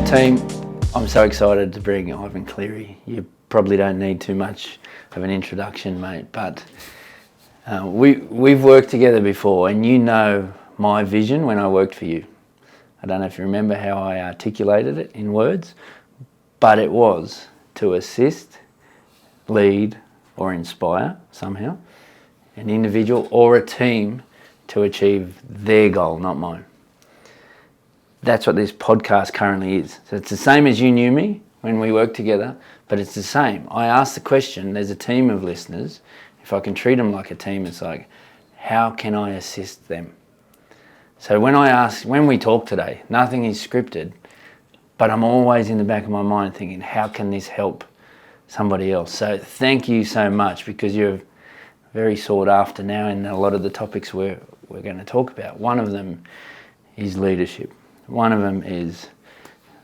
Team, I'm so excited to bring Ivan Cleary. You probably don't need too much of an introduction, mate, but we've worked together before, and you know my vision when I worked for you. I don't know if you remember how I articulated it in words, but it was to assist, lead, or inspire somehow an individual or a team to achieve their goal, not mine. That's what this podcast currently is. So it's the same as you knew me when we worked together, but it's the same. I asked the question, there's a team of listeners, if I can treat them like a team, it's like, how can I assist them? So when we talk today, nothing is scripted, but I'm always in the back of my mind thinking, how can this help somebody else? So thank you so much, because you're very sought after now in a lot of the topics we're going to talk about. One of them is leadership. One of them is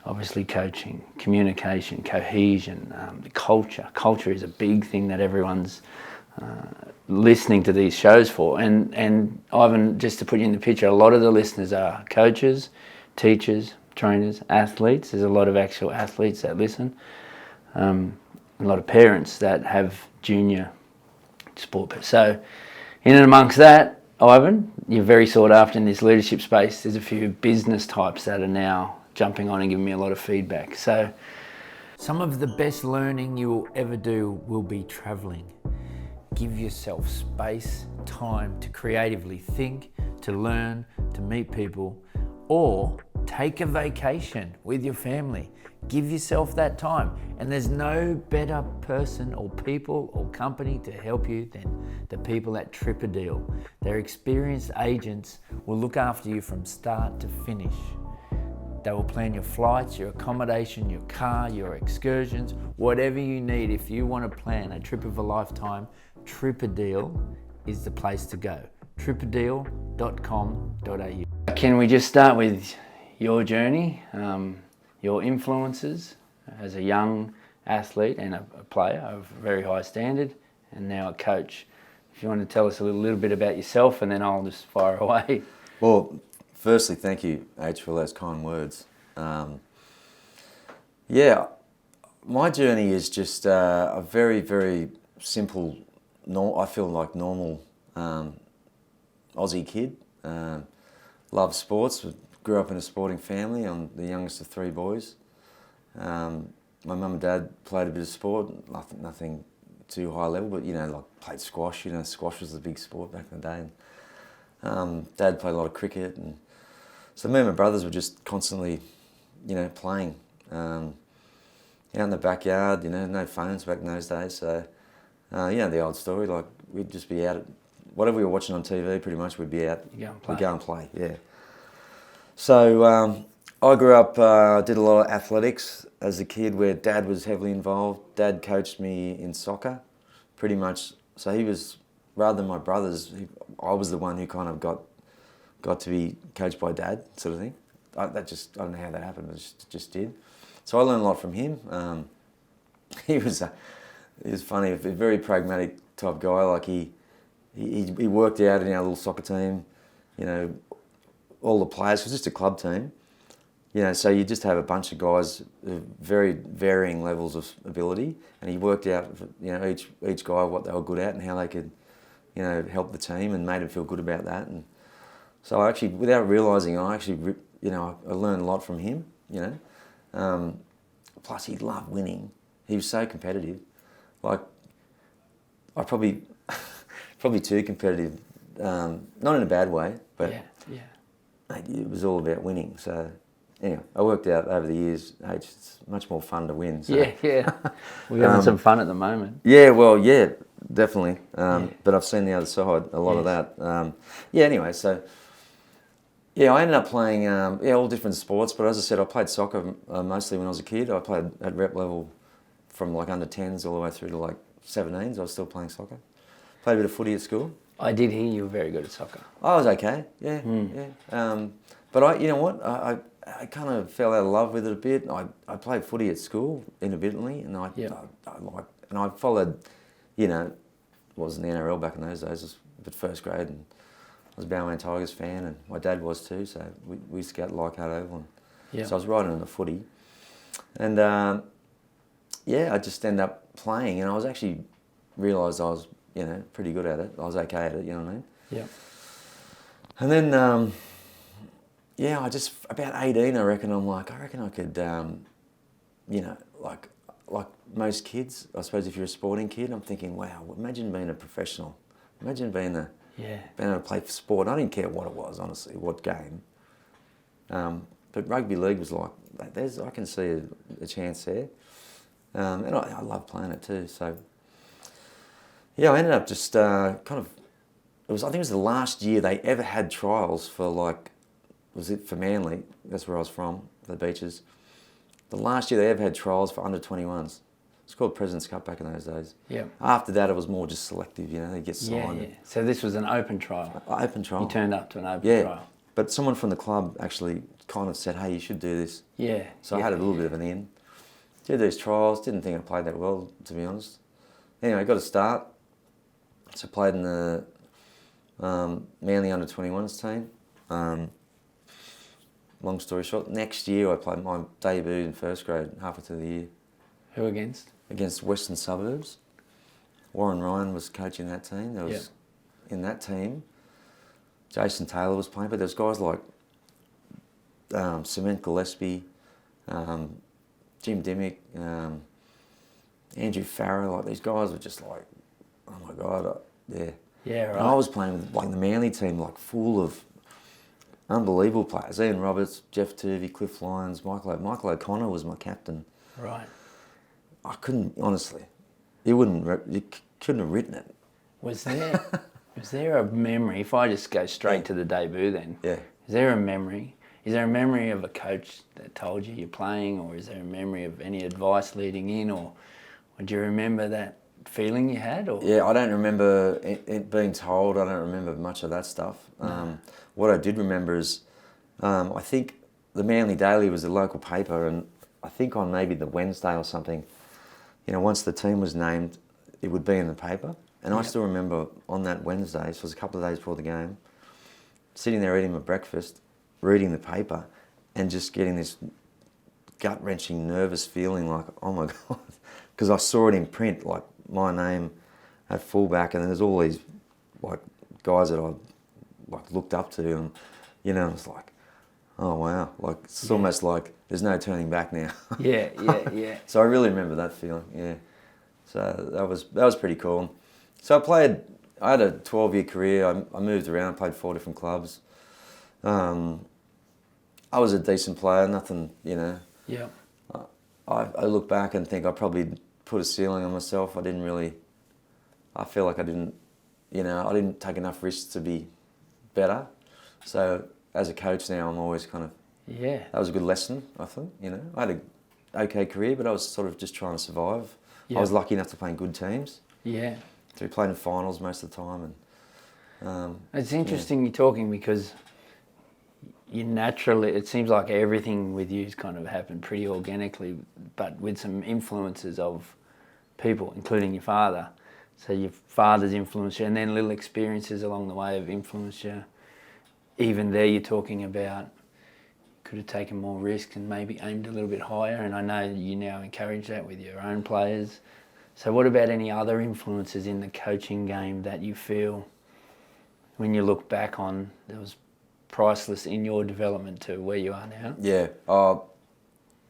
obviously coaching, communication, cohesion, culture. Culture is a big thing that everyone's listening to these shows for. And Ivan, just to put you in the picture, a lot of the listeners are coaches, teachers, trainers, athletes. There's a lot of actual athletes that listen. A lot of parents that have junior sport. So in and amongst that, Ivan, you're very sought after in this leadership space. There's a few business types that are now jumping on and giving me a lot of feedback. So some of the best learning you will ever do will be traveling. Give yourself space, time to creatively think, to learn, to meet people, or take a vacation with your family. Give yourself that time. And there's no better person or people or company to help you than the people at Tripadeal. Their experienced agents will look after you from start to finish. They will plan your flights, your accommodation, your car, your excursions, whatever you need. If you want to plan a trip of a lifetime, Tripadeal is the place to go. tripadeal.com.au. Can we just start with your journey, your influences as a young athlete and a player of very high standard, and now a coach? If you want to tell us a little bit about yourself, and then I'll just fire away. Well, firstly, thank you, H, for those kind words. My journey is just a very, very simple, I feel like normal Aussie kid. Love sports, grew up in a sporting family. I'm the youngest of three boys. My mum and dad played a bit of sport, nothing too high level, but like played squash. Squash was the big sport back in the day. And, Dad played a lot of cricket, and so me and my brothers were just constantly, playing out in the backyard. No phones back in those days, so the old story. Like we'd just be out, whatever we were watching on TV, pretty much we'd be out. We'd go and play. Yeah. So I grew up, did a lot of athletics as a kid, where Dad was heavily involved. Dad coached me in soccer, pretty much. So he was, rather than my brothers, I was the one who kind of got to be coached by Dad, sort of thing. I don't know how that happened, but it just did. So I learned a lot from him. He was funny, a very pragmatic type guy. Like he worked out in our little soccer team, all the players, it was just a club team. So you just have a bunch of guys of very varying levels of ability, and he worked out, each guy what they were good at and how they could, help the team, and made them feel good about that. And so I actually, without realising, I learned a lot from him. Plus he loved winning. He was so competitive. Like I probably too competitive, not in a bad way, but it was all about winning. So. Anyway, I worked out over the years, it's much more fun to win. So. Yeah. We're having some fun at the moment. Yeah, definitely. But I've seen the other side, a lot of that. Anyway, so, I ended up playing all different sports. But as I said, I played soccer mostly when I was a kid. I played at rep level from like under 10s all the way through to like 17s. I was still playing soccer. Played a bit of footy at school. I did hear you were very good at soccer. I was okay, yeah. But I kind of fell out of love with it a bit. I played footy at school intermittently, and I followed, wasn't the NRL back in those days, but first grade, and I was a Balmain Tigers fan, and my dad was too, so we used to go to Leichhardt Oval. So I was riding on the footy. And I just ended up playing, and I was actually realised I was, pretty good at it. I was okay at it, you know what I mean? Yeah. And then, I just, about 18, I reckon I could, like most kids, I suppose if you're a sporting kid, I'm thinking, wow, imagine being a professional. Imagine being able to play for sport. I didn't care what it was, honestly, what game. But rugby league was like, I can see a chance there. And I love playing it too. So, I ended up just I think it was the last year they ever had trials for for Manly, that's where I was from, the Beaches. The last year they ever had trials for under 21s. It's called President's Cup back in those days. Yeah. After that, it was more just selective, they get signed. Yeah. So this was an open trial. Open trial. You turned up to an open trial. But someone from the club actually kind of said, hey, you should do this. Yeah. So I had a little bit of an in. Did these trials, didn't think I played that well, to be honest. Anyway, got a start. So I played in the Manly under 21s team. Long story short, next year I played my debut in first grade, halfway through the year. Who against? Against Western Suburbs. Warren Ryan was coaching that team. There was in that team, Jason Taylor was playing, but there's guys like Cement Gillespie, Jim Dimmick, Andrew Farrow. Like these guys were just like, oh my God, yeah. Yeah, right. And I was playing with the Manly team, full of unbelievable players. Ian Roberts, Jeff Turvey, Cliff Lyons, Michael O'Connor was my captain. Right. I couldn't, honestly, you couldn't have written it. Was there a memory, if I just go straight to the debut then, Yeah. Is there a memory of a coach that told you you're playing, or is there a memory of any advice leading in, or do you remember that feeling you had? Or? Yeah, I don't remember it being told. I don't remember much of that stuff. No. What I did remember is, I think the Manly Daily was the local paper, and I think on maybe the Wednesday or something, once the team was named, it would be in the paper. And I still remember on that Wednesday, so it was a couple of days before the game, sitting there eating my breakfast, reading the paper, and just getting this gut-wrenching, nervous feeling like, oh my God, because I saw it in print, like my name at fullback, and then there's all these guys that I looked up to, and it's like, oh wow, it's almost like there's no turning back now. Yeah. So I really remember that feeling. Yeah. So that was pretty cool. So I had a 12-year career. I moved around, played 4 different clubs. I was a decent player, nothing, Yeah. I look back and think I probably put a ceiling on myself. I feel like I didn't take enough risks to be better. So as a coach now, I'm always kind of, that was a good lesson, I think, I had an okay career, but I was sort of just trying to survive. I was lucky enough to play in good teams. Yeah. So we played in finals most of the time. And it's interesting you're talking, because you naturally, it seems like everything with you's kind of happened pretty organically, but with some influences of people, including your father. So your father's influenced you, and then little experiences along the way have influenced you. Even there you're talking about could have taken more risk and maybe aimed a little bit higher, and I know you now encourage that with your own players. So what about any other influences in the coaching game that you feel, when you look back on, that was priceless in your development to where you are now? Yeah.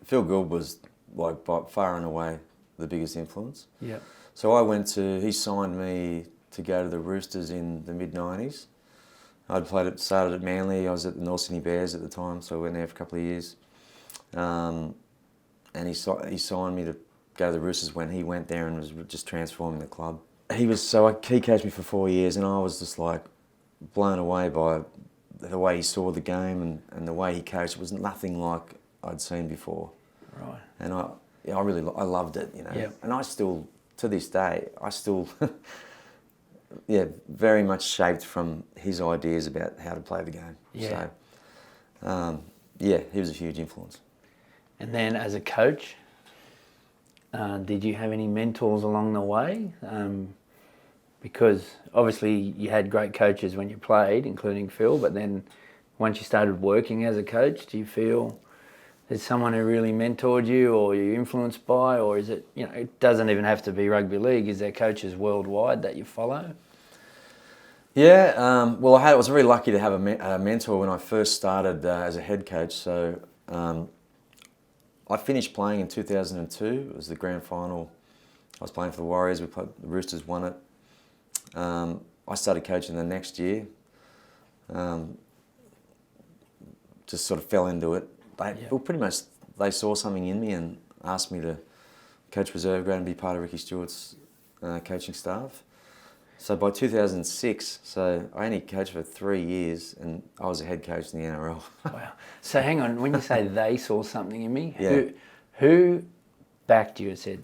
Phil Gould was by far and away the biggest influence. Yeah. So he signed me to go to the Roosters in the mid-90s. Started at Manly. I was at the North Sydney Bears at the time, so I went there for a couple of years. And he signed me to go to the Roosters when he went there and was just transforming the club. He coached me for 4 years, and I was just blown away by the way he saw the game and the way he coached. It was nothing like I'd seen before. Right. And I loved it, Yeah. And I still, to this day, very much shaped from his ideas about how to play the game. Yeah. So, he was a huge influence. And then as a coach, did you have any mentors along the way? Because obviously you had great coaches when you played, including Phil, but then once you started working as a coach, do you feel there's someone who really mentored you or you're influenced by, or is it, it doesn't even have to be rugby league. Is there coaches worldwide that you follow? Yeah, well, I was really lucky to have a mentor when I first started as a head coach. So I finished playing in 2002. It was the grand final. I was playing for the Warriors. The Roosters won it. I started coaching the next year. Just sort of fell into it. Well, pretty much they saw something in me and asked me to coach reserve grade and be part of Ricky Stewart's coaching staff. So by 2006, so I only coached for 3 years and I was a head coach in the NRL. Wow. So hang on, when you say they saw something in me, Yeah. who backed you and said,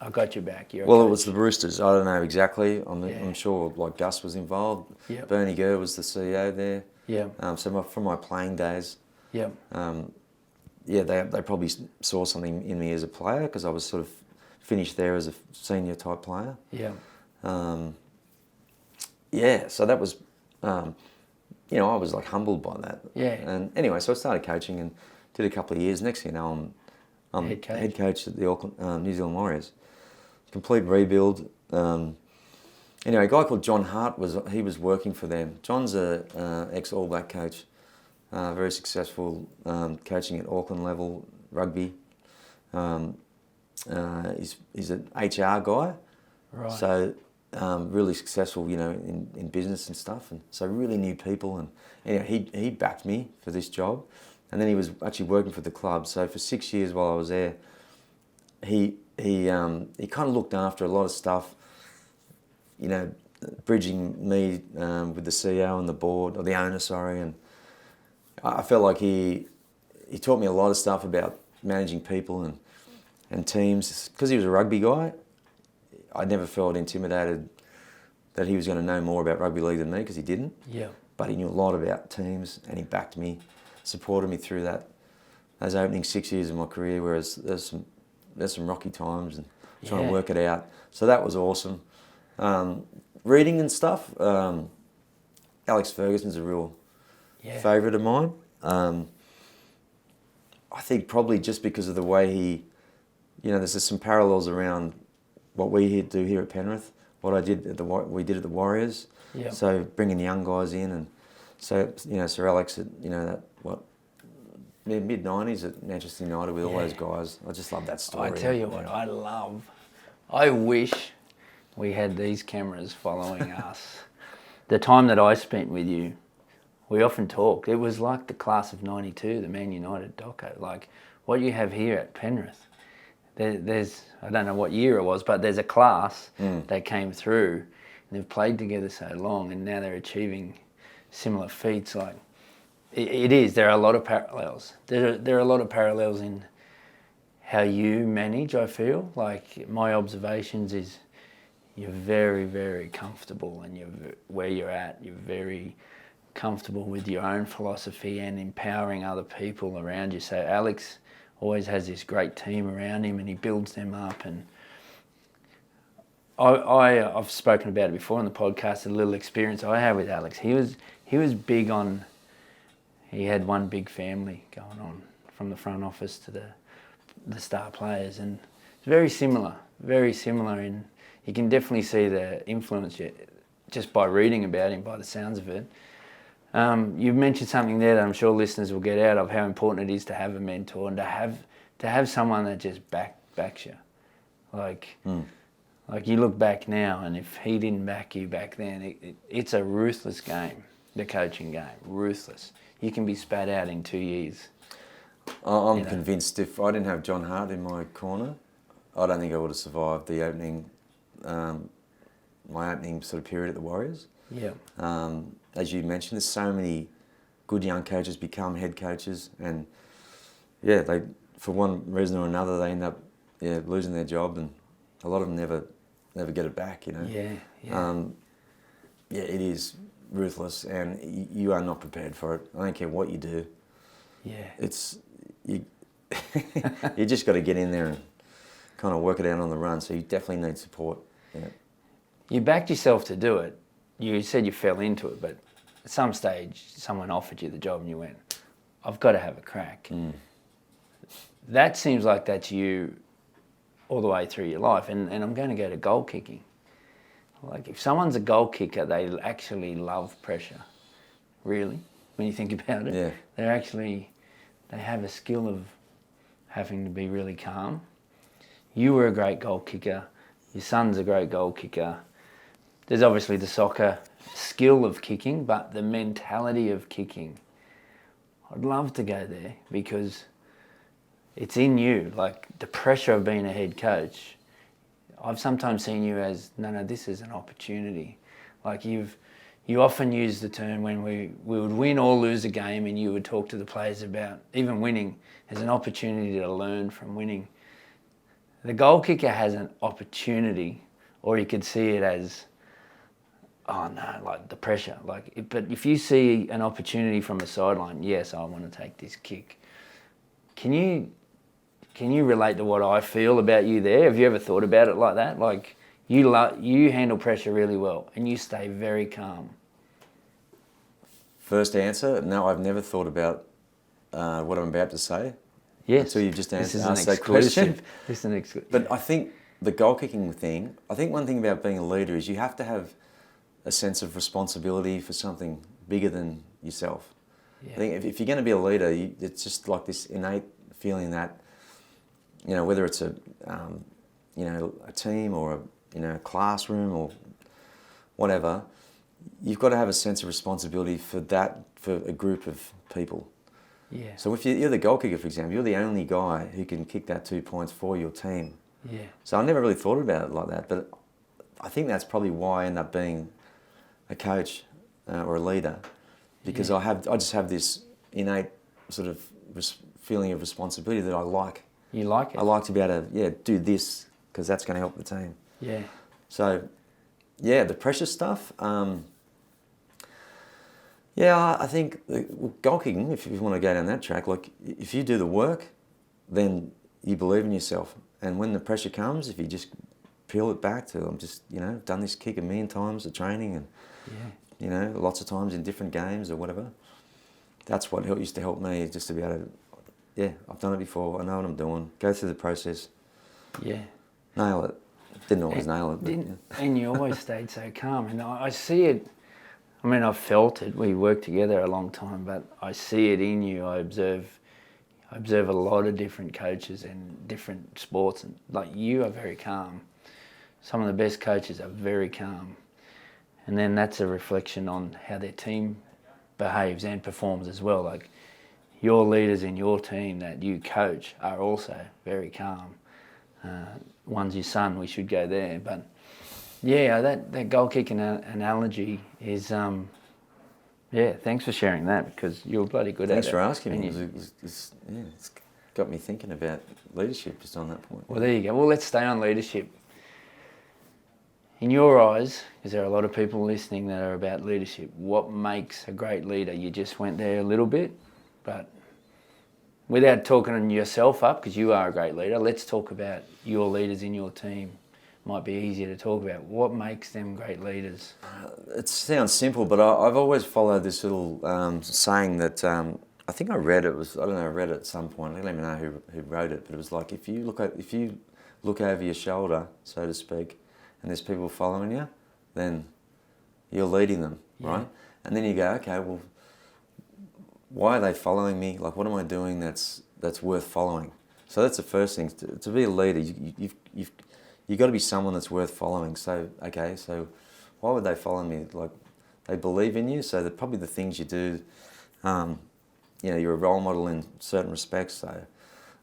I got your back, you're a Well, coach? it was the Roosters. I don't know exactly. I'm sure like Gus was involved. Yep. Bernie Gurr was the CEO there. Yeah. So from my playing days, Yeah. they probably saw something in me as a player because I was sort of finished there as a senior type player. Yeah. So that was, I was like humbled by that. Yeah. And anyway, so I started coaching and did a couple of years. Next thing you know, I'm head coach at the Auckland, New Zealand Warriors. Complete rebuild. Anyway, a guy called John Hart was working for them. John's a ex All Black coach, very successful coaching at Auckland level rugby. He's an HR guy, Right. so really successful, in business and stuff, and so really knew people. And he backed me for this job, and then he was actually working for the club. So for 6 years while I was there, he kind of looked after a lot of stuff, bridging me with the CEO and the board, or the owner, sorry. And I felt like he taught me a lot of stuff about managing people and teams. Because he was a rugby guy, I never felt intimidated that he was going to know more about rugby league than me, because he didn't. Yeah. But he knew a lot about teams, and he backed me, supported me through those opening 6 years of my career, whereas there's some rocky times and trying to work it out. So that was awesome. Reading and stuff, Alex Ferguson's a real favourite of mine. I think probably just because of the way he, there's just some parallels around what we do here at Penrith, what we did at the Warriors. Yeah. So bringing young guys in, and so Sir Alex at mid 90s at Manchester United with all those guys. I just love that story. I tell you what, I wish we had these cameras following us. The time that I spent with you, we often talked. It was like the class of '92, the Man United doco. Like what you have here at Penrith. There's, I don't know what year it was, but there's a class that came through, and they've played together so long, and now they're achieving similar feats. Like it is. There are a lot of parallels. There are a lot of parallels in how you manage. I feel like my observations is you're very, very comfortable, and where you're at. You're very comfortable with your own philosophy and empowering other people around you. So Alex always has this great team around him, and he builds them up. And I've spoken about it before on the podcast, a little experience I had with Alex. He was big on, he had one big family going on from the front office to the star players, and it's very similar, and you can definitely see the influence just by reading about him, by the sounds of it. You've mentioned something there that I'm sure listeners will get out of, how important it is to have a mentor and to have someone that just backs you. Like you look back now, and if he didn't back you back then, it's a ruthless game, the coaching game, ruthless. You can be spat out in 2 years. I'm convinced if I didn't have John Hart in my corner, I don't think I would have survived the opening, my opening sort of period at the Warriors. Yeah. As you mentioned, there's so many good young coaches become head coaches, and they, for one reason or another, they end up losing their job, and a lot of them never get it back. Yeah. It is ruthless, and you are not prepared for it. I don't care what you do. Yeah. It's you. You just got to get in there and kind of work it out on the run. So you definitely need support. Yeah. You backed yourself to do it. You said you fell into it, but at some stage someone offered you the job and you went, I've got to have a crack. that seems like that's you all the way through your life. And I'm going to go to goal kicking. Like, if someone's a goal kicker, they actually love pressure, really, when you think about it. Yeah. They have a skill of having to be really calm. You were a great goal kicker. Your son's a great goal kicker. There's obviously the soccer skill of kicking, but the mentality of kicking, I'd love to go there because it's in you. Like, the pressure of being a head coach, I've sometimes seen you as, no, this is an opportunity. Like, you often use the term when we would win or lose a game, and you would talk to the players about even winning as an opportunity to learn from winning. The goal kicker has an opportunity, or you could see it as, oh no, like the pressure. But if you see an opportunity from the sideline, yes, I want to take this kick. Can you relate to what I feel about you there? Have you ever thought about it like that? Like, you handle pressure really well and you stay very calm. First answer, no, I've never thought about what I'm about to say. Yes. Until you've just This is asked an that question. This is an exclusive. But I think the goal kicking thing, I think one thing about being a leader is you have to have a sense of responsibility for something bigger than yourself. Yeah. I think if you're going to be a leader, it's just like this innate feeling that, whether it's a team or a classroom or whatever, you've got to have a sense of responsibility for a group of people. Yeah. So if you're the goal kicker, for example, you're the only guy who can kick that 2 points for your team. Yeah. So I never really thought about it like that, but I think that's probably why I end up being a coach or a leader, because Yeah. I just have this innate sort of feeling of responsibility that I like. You like it? I like to be able to do this because that's going to help the team. Yeah. So, the pressure stuff. I think goal kicking, if you want to go down that track, like if you do the work, then you believe in yourself. And when the pressure comes, if you just peel it back to, I'm just, done this kick a million times at training and, lots of times in different games or whatever. That's what used to help me, just to be able to, I've done it before, I know what I'm doing, go through the process. Yeah. Nail it. Didn't always nail it. But, And you always stayed so calm. And I see it. I mean, I've felt it. We worked together a long time, but I see it in you. I observe a lot of different coaches and different sports, and like, you are very calm. Some of the best coaches are very calm, and then that's a reflection on how their team behaves and performs as well. Like, your leaders in your team that you coach are also very calm. One's your son. We should go there, but. Yeah, that goal kicking analogy is, thanks for sharing that, because you're bloody good at it. Thanks for asking me. It's got me thinking about leadership just on that point. Well, there you go. Well, let's stay on leadership. In your eyes, because there are a lot of people listening that are about leadership, what makes a great leader? You just went there a little bit, but without talking yourself up, because you are a great leader, let's talk about your leaders in your team. Might be easier to talk about. What makes them great leaders? It sounds simple, but I've always followed this little saying that I think I read it. I read it at some point. I don't even know who wrote it, but it was like, if you look over your shoulder, so to speak, and there's people following you, then you're leading them, right? And then you go, okay, well, why are they following me? Like, what am I doing that's worth following? So that's the first thing. To be a leader, you've got to be someone that's worth following. So, okay, so why would they follow me? Like, they believe in you, so probably the things you do, you're a role model in certain respects. So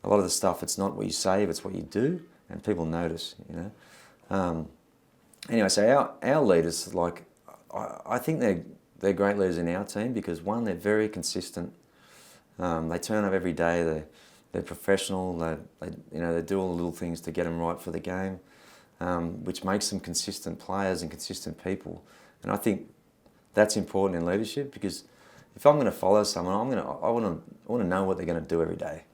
a lot of the stuff, it's not what you say, it's what you do, and people notice, Anyway, so our leaders, like, I think they're great leaders in our team because, one, they're very consistent. They turn up every day. They're professional. They do all the little things to get them right for the game, which makes them consistent players and consistent people. And I think that's important in leadership, because if I'm going to follow someone, I want to know what they're going to do every day.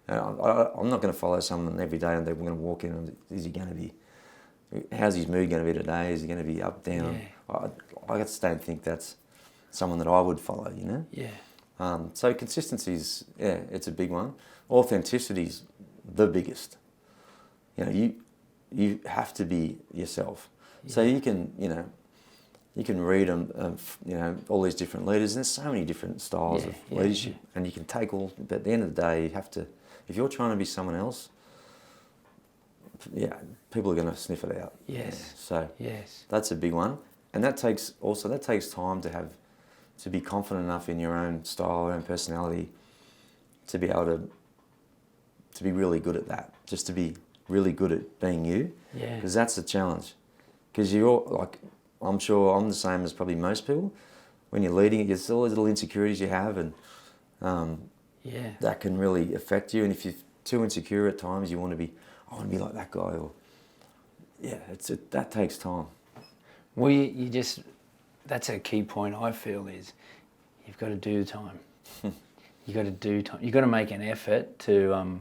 I'm not going to follow someone every day and they're going to walk in and how's his mood going to be today? Is he going to be up, down? Yeah. I just don't think that's someone that I would follow, Yeah. So consistency is, it's a big one. Authenticity is the biggest. You have to be yourself. Yeah. So you can read all these different leaders, and there's so many different styles of leadership, and you can take all. But at the end of the day, you have to. If you're trying to be someone else, people are going to sniff it out. Yes. So that's a big one, and that takes time to be confident enough in your own style, your own personality, to be able to be really good at that. Just to be really good at being you. Yeah. Because that's the challenge. Because you're like, I'm sure I'm the same as probably most people. When you're leading, there's all these little insecurities you have, and that can really affect you. And if you're too insecure at times, I want to be like that guy. Or that takes time. Well, that's a key point I feel is you've got to do time. You got to do time. You got to make an effort to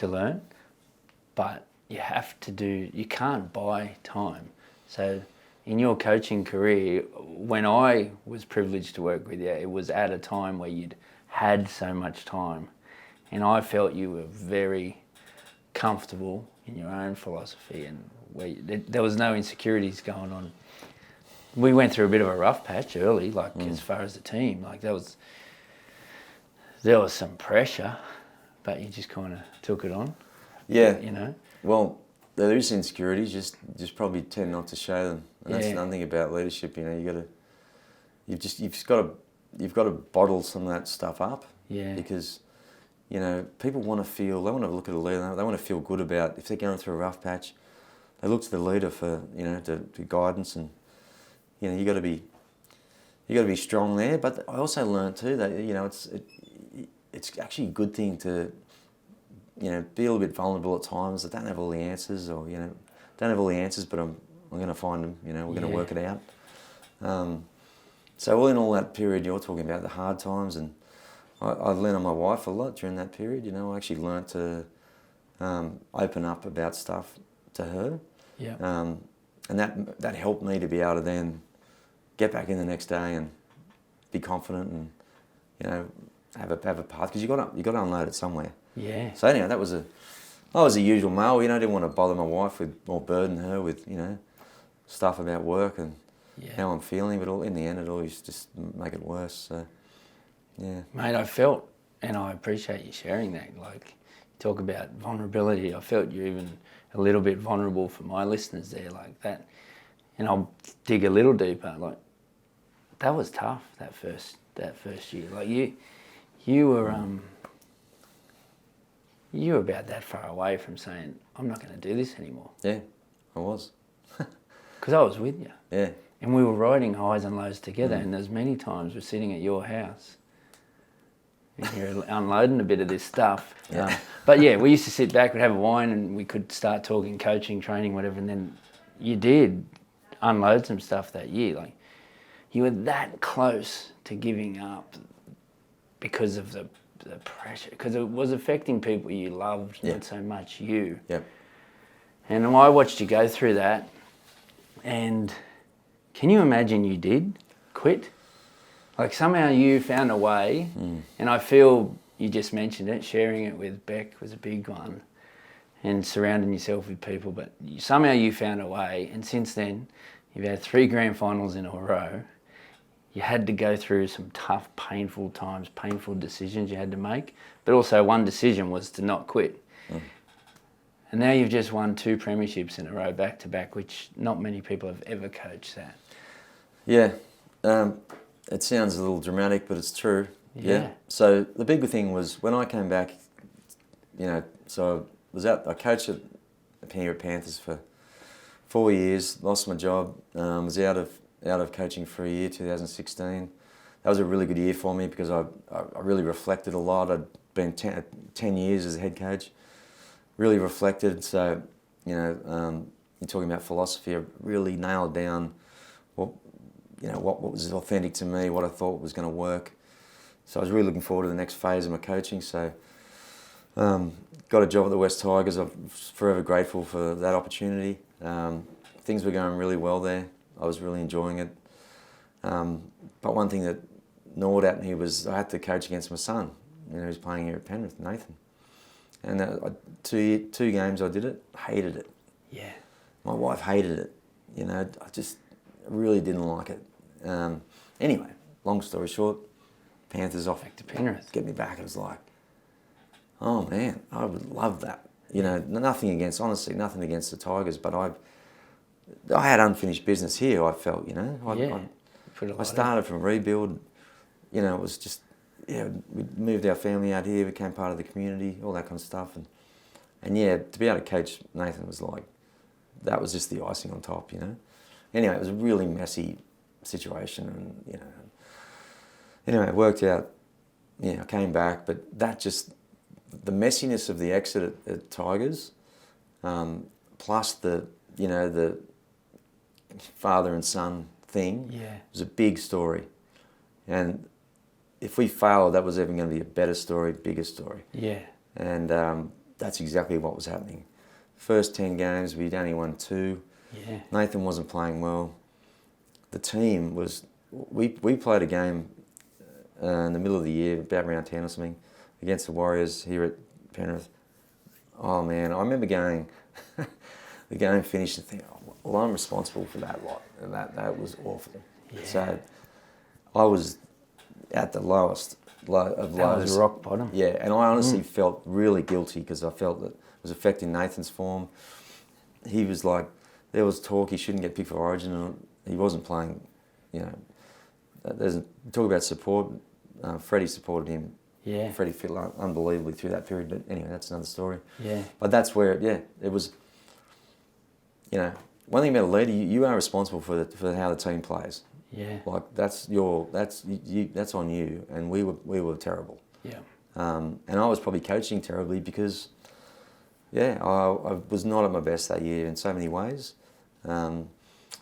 learn, but you have to do. You can't buy time. So in your coaching career, when I was privileged to work with you, it was at a time where you'd had so much time, and I felt you were very comfortable in your own philosophy, and where there was no insecurities going on. We went through a bit of a rough patch early, as far as the team, there was some pressure, but you just kind of took it on. Yeah. Well, there is insecurities. Just probably tend not to show them. And that's nothing about leadership. You've got to bottle some of that stuff up. Yeah. Because people want to look at a leader. They want to feel good about if they're going through a rough patch. They look to the leader for to guidance, and you got to be strong there. But I also learned too that it's actually a good thing to be a little bit vulnerable at times. I don't have all the answers, but I'm going to find them. We're going to work it out. So in all that period you're talking about, the hard times, and I leaned on my wife a lot during that period. I actually learnt to open up about stuff to her. Yeah. And that helped me to be able to then get back in the next day and be confident and have a path, because you got to unload it somewhere. Yeah. So anyway, I was a usual male. I didn't want to bother my wife or burden her with stuff about work and how I'm feeling. But in the end, it always just make it worse. So yeah, mate, I felt, and I appreciate you sharing that. Talk about vulnerability. I felt you're even a little bit vulnerable for my listeners there, like that. And I'll dig a little deeper. That was tough. That first year. You were about that far away from saying, I'm not going to do this anymore. Yeah, I was. Because I was with you. Yeah. And we were riding highs and lows together, and there's many times we're sitting at your house and you're unloading a bit of this stuff. Yeah. But we used to sit back, we'd have a wine, and we could start talking coaching, training, whatever, and then you did unload some stuff that year. You were that close to giving up because of the pressure, because it was affecting people you loved, not so much you. Yep. And I watched you go through that, and can you imagine you did quit? Somehow you found a way, and I feel you just mentioned it, sharing it with Beck was a big one, and surrounding yourself with people, but somehow you found a way, and since then you've had 3 grand finals in a row. You had to go through some tough, painful times, painful decisions you had to make, but also one decision was to not quit. And now you've just won 2 premierships in a row, back to back, which not many people have ever coached that. Yeah, it sounds a little dramatic, but it's true. Yeah. So the big thing was when I came back, so I coached at the Penrith Panthers for 4 years, lost my job, was out of coaching for a year, 2016. That was a really good year for me because I really reflected a lot. I'd been 10 years as a head coach, really reflected. So, you're talking about philosophy. I really nailed down what was authentic to me, what I thought was going to work. So I was really looking forward to the next phase of my coaching. So got a job at the West Tigers. I'm forever grateful for that opportunity. Things were going really well there. I was really enjoying it. But one thing that gnawed at me was I had to coach against my son. He was playing here at Penrith, Nathan. And two games I did it, hated it. Yeah. My wife hated it. You know, I just really didn't like it. Anyway, long story short, Panthers off Back to Penrith. get me back. It was like, oh man, I would love that. You know, honestly, nothing against the Tigers, but I had unfinished business here. I felt, you know, I started from rebuild. You know, it was just, yeah, we moved our family out here, became part of the community, all that kind of stuff, and yeah, to be able to coach Nathan was like, that was just the icing on top, you know. Anyway, it was a really messy situation, and you know, anyway, it worked out. Yeah, I came back, but that just, the messiness of the exit at Tigers, plus the father and son thing, was a big story, and if we failed, that was even going to be a better story, bigger story. Yeah. And that's exactly what was happening. First 10 games, we'd only won 2. Yeah. Nathan wasn't playing well. The team was, we played a game in the middle of the year, about round 10 or something, against the Warriors here at Penrith. Oh man, I remember going, the game finished and thinking, oh, well, I'm responsible for that lot. And that was awful. Yeah. So I was at the lowest of lows. That was rock bottom. Yeah, and I honestly felt really guilty because I felt that it was affecting Nathan's form. He was like, there was talk he shouldn't get picked for Origin, and he wasn't playing. You know, talk about support. Freddie supported him. Yeah. Freddie fit unbelievably through that period. But anyway, that's another story. Yeah. But that's where, it was. You know, one thing about a leader, you are responsible for how the team plays. Yeah. Like that's on you, and we were terrible. Yeah. And I was probably coaching terribly because, I was not at my best that year in so many ways.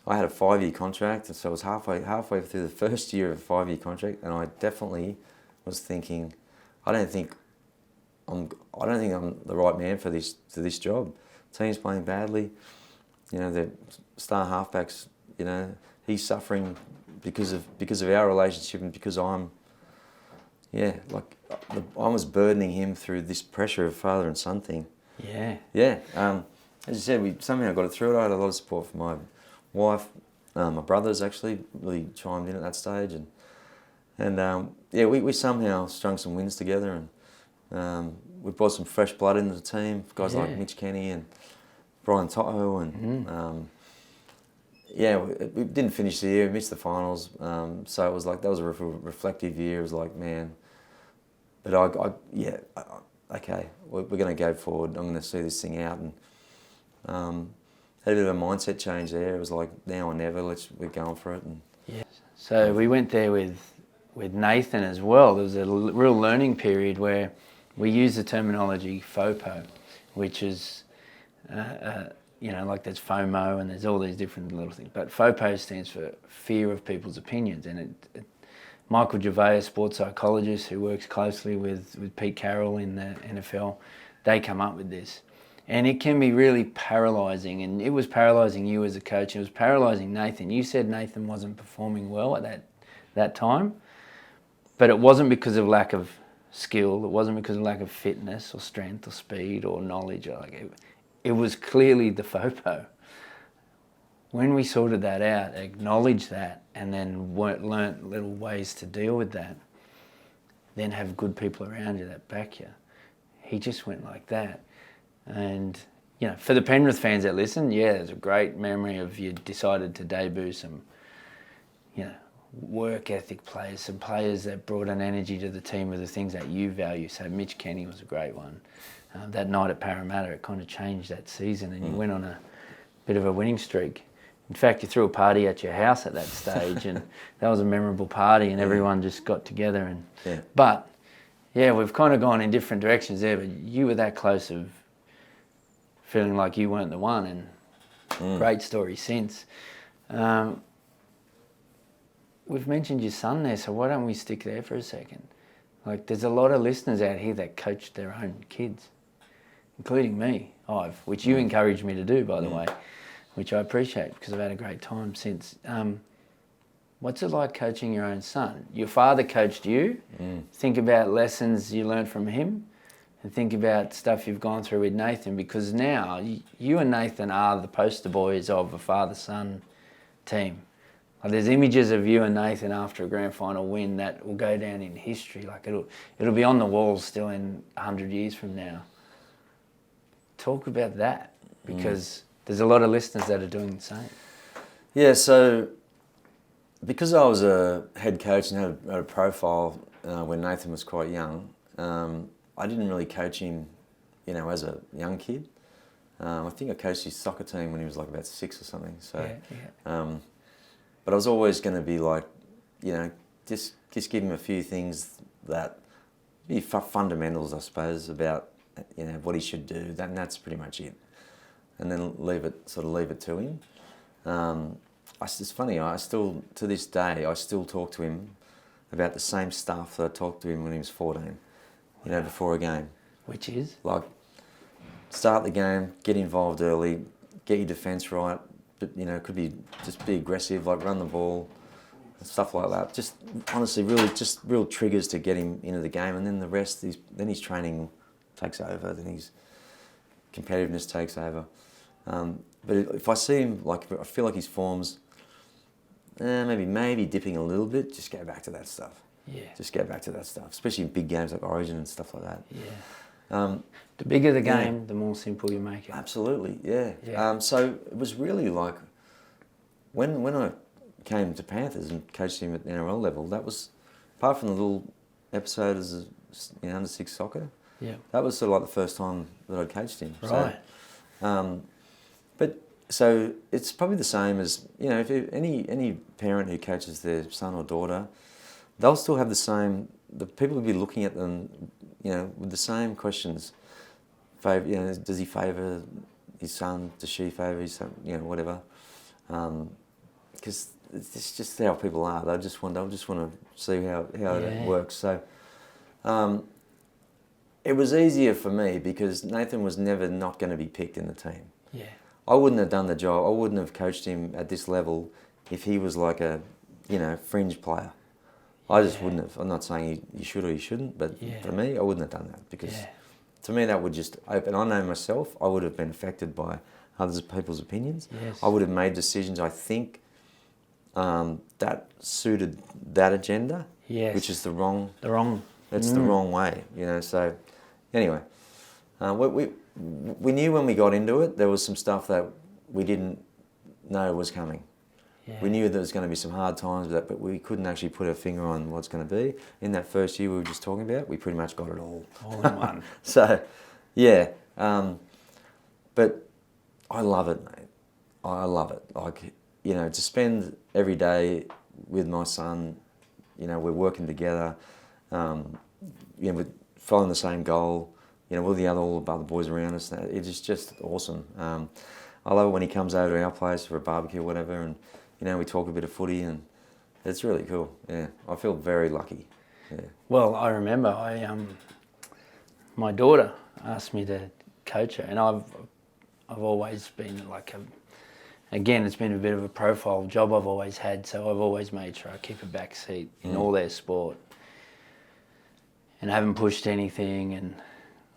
I had a 5-year contract, and so I was halfway through the first year of a 5-year contract, and I definitely was thinking, I don't think I'm the right man for this job. Team's playing badly. You know, the star halfbacks, you know, he's suffering because of our relationship, and because I was burdening him through this pressure of father and son thing. Yeah. Yeah. As you said, we somehow got it through it. I had a lot of support from my wife, my brothers actually really chimed in at that stage, and we somehow strung some wins together, and we brought some fresh blood into the team. Guys like Mitch Kenny and Brian Toto, and we didn't finish the year. We missed the finals, so it was like that was a reflective year. It was like, man, but okay, we're going to go forward. I'm going to see this thing out, and had a bit of a mindset change there. It was like now or never. We're going for it. And so we went there with Nathan as well. There was a real learning period where we used the terminology FOPO, which is like there's FOMO and there's all these different little things. But FOPO stands for fear of people's opinions. And Michael Gervais, sports psychologist who works closely with Pete Carroll in the NFL, they come up with this. And it can be really paralysing. And it was paralysing you as a coach. It was paralysing Nathan. You said Nathan wasn't performing well at that time. But it wasn't because of lack of skill. It wasn't because of lack of fitness or strength or speed or knowledge. It was clearly the FOPO. When we sorted that out, acknowledged that, and then learnt little ways to deal with that, then have good people around you that back you. He just went like that. And, for the Penrith fans that listen, there's a great memory of you decided to debut some, work ethic players, some players that brought an energy to the team with the things that you value. So Mitch Kenny was a great one. That night at Parramatta, it kind of changed that season, and you went on a bit of a winning streak. In fact, you threw a party at your house at that stage, and that was a memorable party, and everyone just got together. But we've kind of gone in different directions there, but you were that close of feeling like you weren't the one, and great story since. We've mentioned your son there, so why don't we stick there for a second? Like, there's a lot of listeners out here that coach their own kids, including me, which you encouraged me to do, by the way, which I appreciate because I've had a great time since. What's it like coaching your own son? Your father coached you. Think about lessons you learned from him. and think about stuff you've gone through with Nathan, because now you and Nathan are the poster boys of a father-son team. Like, there's images of you and Nathan after a grand final win that will go down in history. Like, it'll be on the walls still in 100 years from now. Talk about that, because there's a lot of listeners that are doing the same. Yeah, so because I was a head coach and had a profile when Nathan was quite young, I didn't really coach him, as a young kid. I think I coached his soccer team when he was like about 6 or something. So, but I was always going to be like, just give him a few things that be fundamentals, I suppose, about what he should do. And that's pretty much it. And then leave it to him. It's funny. I still, to this day, talk to him about the same stuff that I talked to him when he was 14. Before a game. Which is? Like, start the game, get involved early, get your defence right, but, could be just be aggressive, like run the ball, stuff like that. Just, honestly, really, just real triggers to get him into the game, and then the rest, then his training takes over, then his competitiveness takes over. But if I see him, like, I feel like his form's maybe dipping a little bit, just go back to that stuff. Yeah. Just go back to that stuff, especially in big games like Origin and stuff like that. Yeah. The bigger the game, the more simple you make it. Absolutely, yeah. So it was really like, when I came to Panthers and coached him at the NRL level, that was, apart from the little episode as under 6 soccer, that was sort of like the first time that I'd coached him. Right. So it's probably the same as, if any parent who coaches their son or daughter, they'll still have the people will be looking at them, with the same questions. Does he favour his son? Does she favour his son? Whatever. Because it's just how people are. They'll just want to see how it works. So it was easier for me because Nathan was never not going to be picked in the team. Yeah. I wouldn't have done the job. I wouldn't have coached him at this level if he was like a, fringe player. I just wouldn't have. I'm not saying you should or you shouldn't, but for me, I wouldn't have done that because to me that would just open. I know myself, I would have been affected by other people's opinions. Yes. I would have made decisions, I think, that suited that agenda, which is the wrong way, So anyway, we knew when we got into it, there was some stuff that we didn't know was coming. Yeah. We knew there was going to be some hard times with that, but we couldn't actually put our finger on what's going to be. In that first year we were just talking about, we pretty much got it all. All in one. So, but I love it, mate. I love it. Like, to spend every day with my son, we're working together, we're following the same goal, all the other boys around us. It is just awesome. I love it when he comes over to our place for a barbecue or whatever, and we talk a bit of footy, and it's really cool. Yeah, I feel very lucky. Yeah. Well, I remember my daughter asked me to coach her, and I've always been like again, it's been a bit of a profile job I've always had, so I've always made sure I keep a back seat in all their sport, and haven't pushed anything. And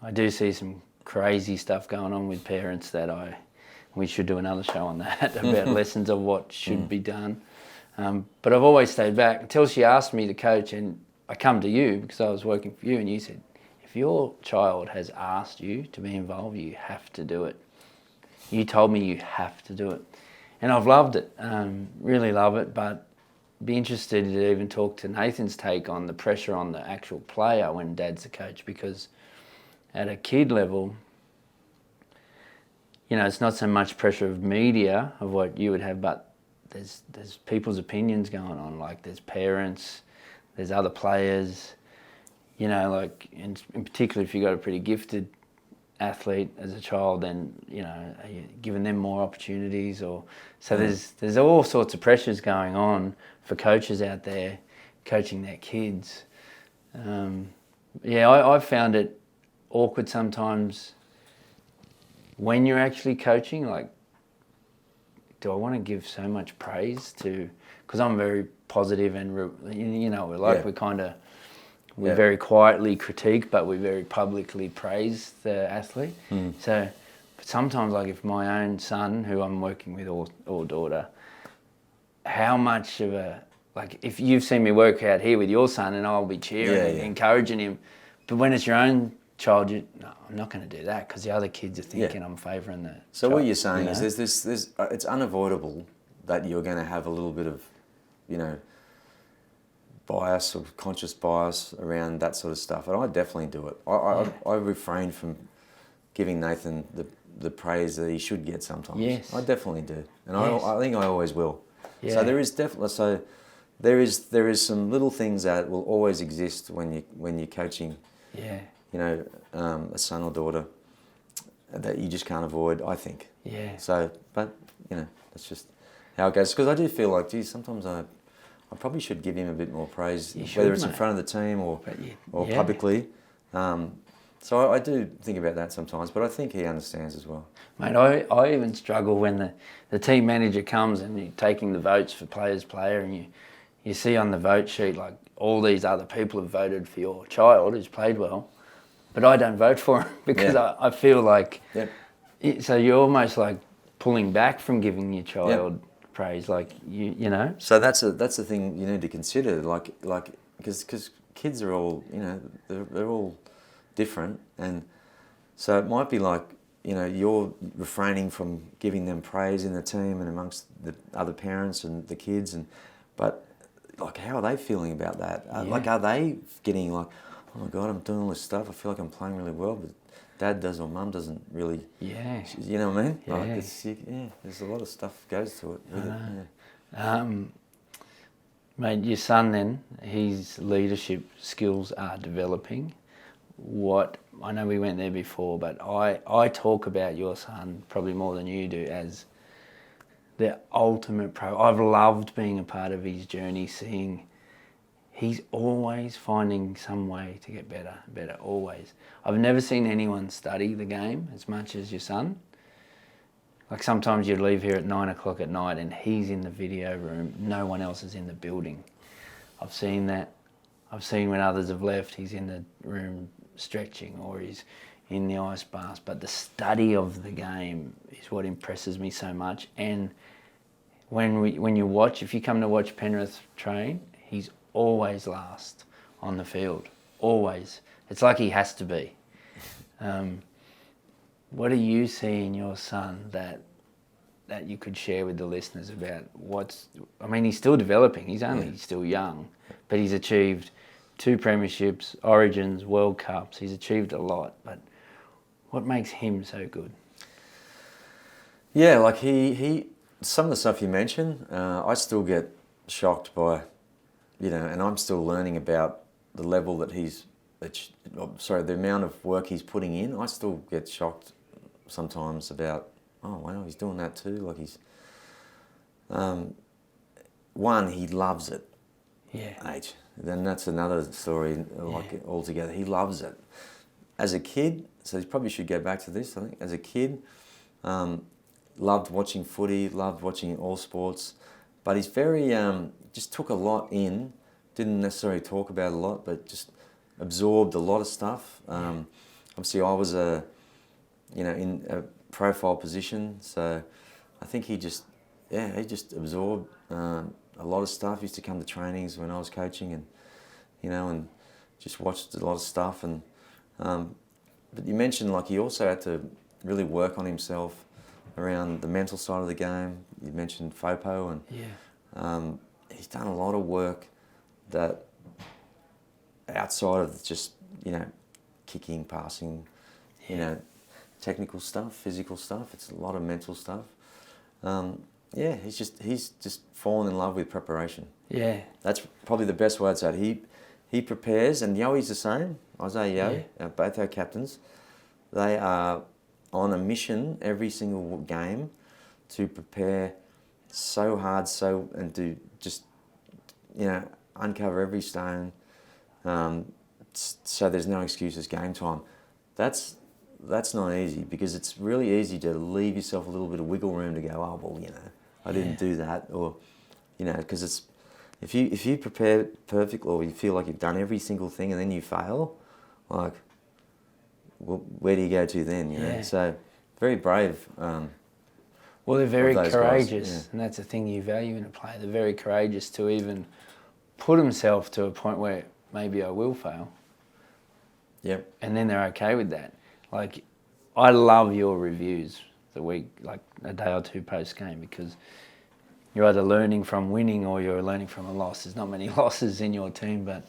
I do see some crazy stuff going on with parents that we should do another show on that about lessons of what should be done. But I've always stayed back until she asked me to coach, and I come to you because I was working for you, and you said, if your child has asked you to be involved, you have to do it. You told me you have to do it. And I've loved it, really love it, but be interested to even talk to Nathan's take on the pressure on the actual player when dad's the coach, because at a kid level, it's not so much pressure of media of what you would have, but there's people's opinions going on. Like, there's parents, there's other players, like in particular if you've got a pretty gifted athlete as a child, then are you giving them more opportunities? Or so there's all sorts of pressures going on for coaches out there coaching their kids. I've found it awkward sometimes when you're actually coaching. Like, do I want to give so much praise to, because I'm very positive and we're kind of We very quietly critique, but we very publicly praise the athlete. So sometimes, like if my own son, who I'm working with, or daughter, how much of like if you've seen me work out here with your son, and I'll be cheering and encouraging him, but when it's your own child, no, I'm not going to do that because the other kids are thinking I'm favouring the. So child, what you're saying is there's it's unavoidable that you're going to have a little bit of, bias or conscious bias around that sort of stuff, and I definitely do it. I refrain from giving Nathan the praise that he should get sometimes. Yes. I definitely do, and I think I always will. Yeah. So there is some little things that will always exist when you're coaching. Yeah. A son or daughter that you just can't avoid, I think. Yeah. So, but that's just how it goes. Because I do feel like, geez, sometimes I probably should give him a bit more praise, whether it's in front of the team or publicly. So I do think about that sometimes, but I think he understands as well. Mate, I even struggle when the team manager comes and you're taking the votes for players, and you see on the vote sheet like all these other people have voted for your child who's played well, but I don't vote for him because I feel like, so you're almost like pulling back from giving your child praise, like you know. So that's the thing you need to consider, like because kids are all they're all different, and so it might be like you're refraining from giving them praise in the team and amongst the other parents and the kids, but like how are they feeling about that? Like are they getting like, oh my God, I'm doing all this stuff, I feel like I'm playing really well, but Dad does or Mum doesn't really. Yeah. You know what I mean? Yeah. Like there's a lot of stuff goes to it. With it. Yeah. Mate, your son then, his leadership skills are developing. I know we went there before, but I talk about your son probably more than you do as the ultimate pro. I've loved being a part of his journey, seeing he's always finding some way to get better, always. I've never seen anyone study the game as much as your son. Like sometimes you'd leave here at 9 o'clock at night and he's in the video room, no one else is in the building. I've seen that. I've seen when others have left, he's in the room stretching or he's in the ice bath. But the study of the game is what impresses me so much. And when you watch, if you come to watch Penrith train, he's always last on the field, always. It's like he has to be. What do you see in your son that you could share with the listeners about he's still developing, he's only still young, but he's achieved 2 premierships, Origins, World Cups, he's achieved a lot, but what makes him so good? Yeah, like he some of the stuff you mentioned, I still get shocked by, and I'm still learning about the level that the amount of work he's putting in. I still get shocked sometimes about, oh wow, he's doing that too. Like he's, he loves it. Yeah. Then that's another story altogether. He loves it. As a kid, so he probably should go back to this, I think. As a kid, loved watching footy, loved watching all sports, but he's very, just took a lot in, didn't necessarily talk about it a lot, but just absorbed a lot of stuff. Obviously I was in a profile position, so I think he just absorbed a lot of stuff. He used to come to trainings when I was coaching and, and just watched a lot of stuff. And but you mentioned like he also had to really work on himself around the mental side of the game. You mentioned FOPO and he's done a lot of work that outside of just, kicking, passing, technical stuff, physical stuff. It's a lot of mental stuff. He's just fallen in love with preparation. Yeah. That's probably the best word to say. He prepares, and Yoey's the same. Isaiah Yoey, both our captains, they are on a mission every single game to prepare so hard, and to just, uncover every stone, so there's no excuses game time. That's not easy, because it's really easy to leave yourself a little bit of wiggle room to go, oh, well, I didn't do that, or, because it's, If you prepare perfectly, or you feel like you've done every single thing and then you fail, like, well, where do you go to then? You know, so very brave. Well, they're very those courageous, guys, and that's the thing you value in a player. They're very courageous to even put themselves to a point where maybe I will fail. Yep. And then they're okay with that. Like, I love your reviews the week, like a day or two post game, because you're either learning from winning or you're learning from a loss. There's not many losses in your team, but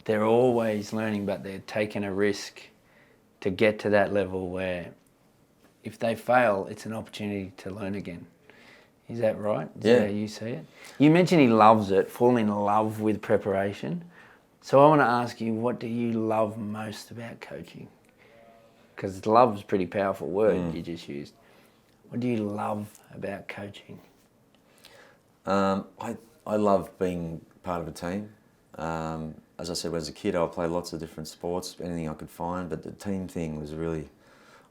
they're always learning, but they're taking a risk to get to that level where if they fail, it's an opportunity to learn again. Is that right? Is that how you see it? You mentioned he loves it, fall in love with preparation. So I want to ask you, what do you love most about coaching? Because love is a pretty powerful word you just used. What do you love about coaching? I love being part of a team. As I said, as a kid, I played lots of different sports, anything I could find, but the team thing was really,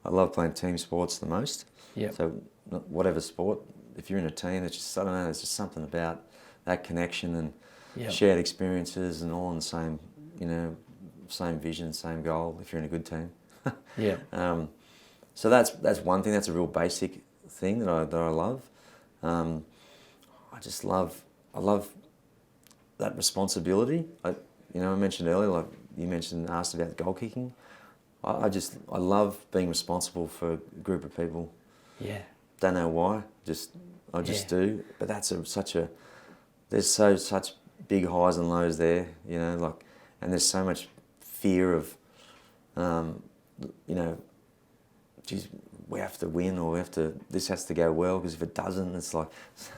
I love playing team sports the most. Yep. So whatever sport, if you're in a team, it's just, I don't know, there's just something about that connection and shared experiences and all on the same, you know, same vision, same goal, if you're in a good team. Yeah. So that's one thing, that's a real basic thing that I love. I love that responsibility. I mentioned earlier, like you asked about goal kicking. I love being responsible for a group of people. Yeah. Don't know why, I just do. But that's there's such big highs and lows there, you know, like, and there's so much fear of, you know, geez, we have to win, or this has to go well, because if it doesn't, it's like,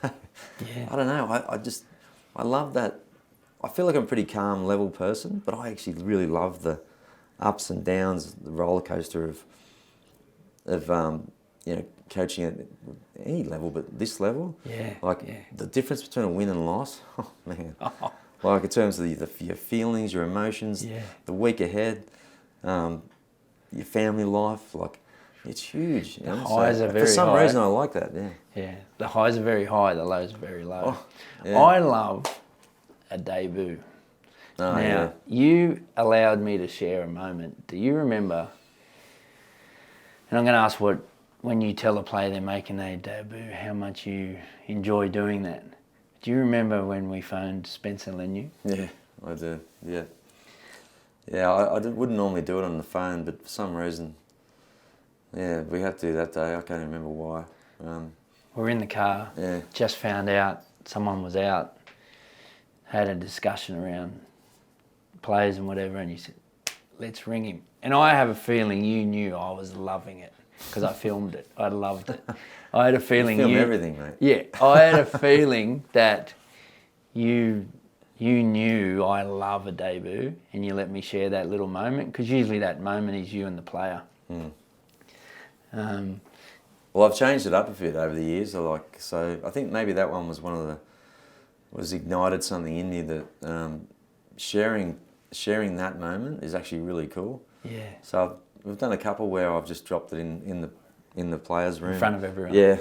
I don't know, I love that. I feel like I'm a pretty calm, level person, but I actually really love the ups and downs, the roller coaster of you know, coaching at any level, but this level, the difference between a win and loss, oh man, like in terms of your feelings, your emotions, the week ahead, your family life, like, it's huge. The highs are very high. For some reason, I like that. Yeah. Yeah. The highs are very high. The lows are very low. Oh, yeah. I love a debut. Now, you allowed me to share a moment. Do you remember? And I'm going to ask when you tell a player they're making their debut, how much you enjoy doing that. Do you remember when we phoned Spencer Lenu? Yeah, I do. Yeah. Yeah, I wouldn't normally do it on the phone, but for some reason, yeah, we had to do that day. I can't remember why. We're in the car, just found out someone was out, had a discussion around players and whatever, and you said, let's ring him. And I have a feeling you knew I was loving it, because I filmed it. I loved it. I had a feeling you film everything, mate. Yeah, I had a feeling that you knew I love a debut, and you let me share that little moment, because usually that moment is you and the player. Well, I've changed it up a bit over the years. So I think maybe that one was ignited something in me that sharing that moment is actually really cool. Yeah. So we've done a couple where I've just dropped it in the players' room. In front of everyone. Yeah.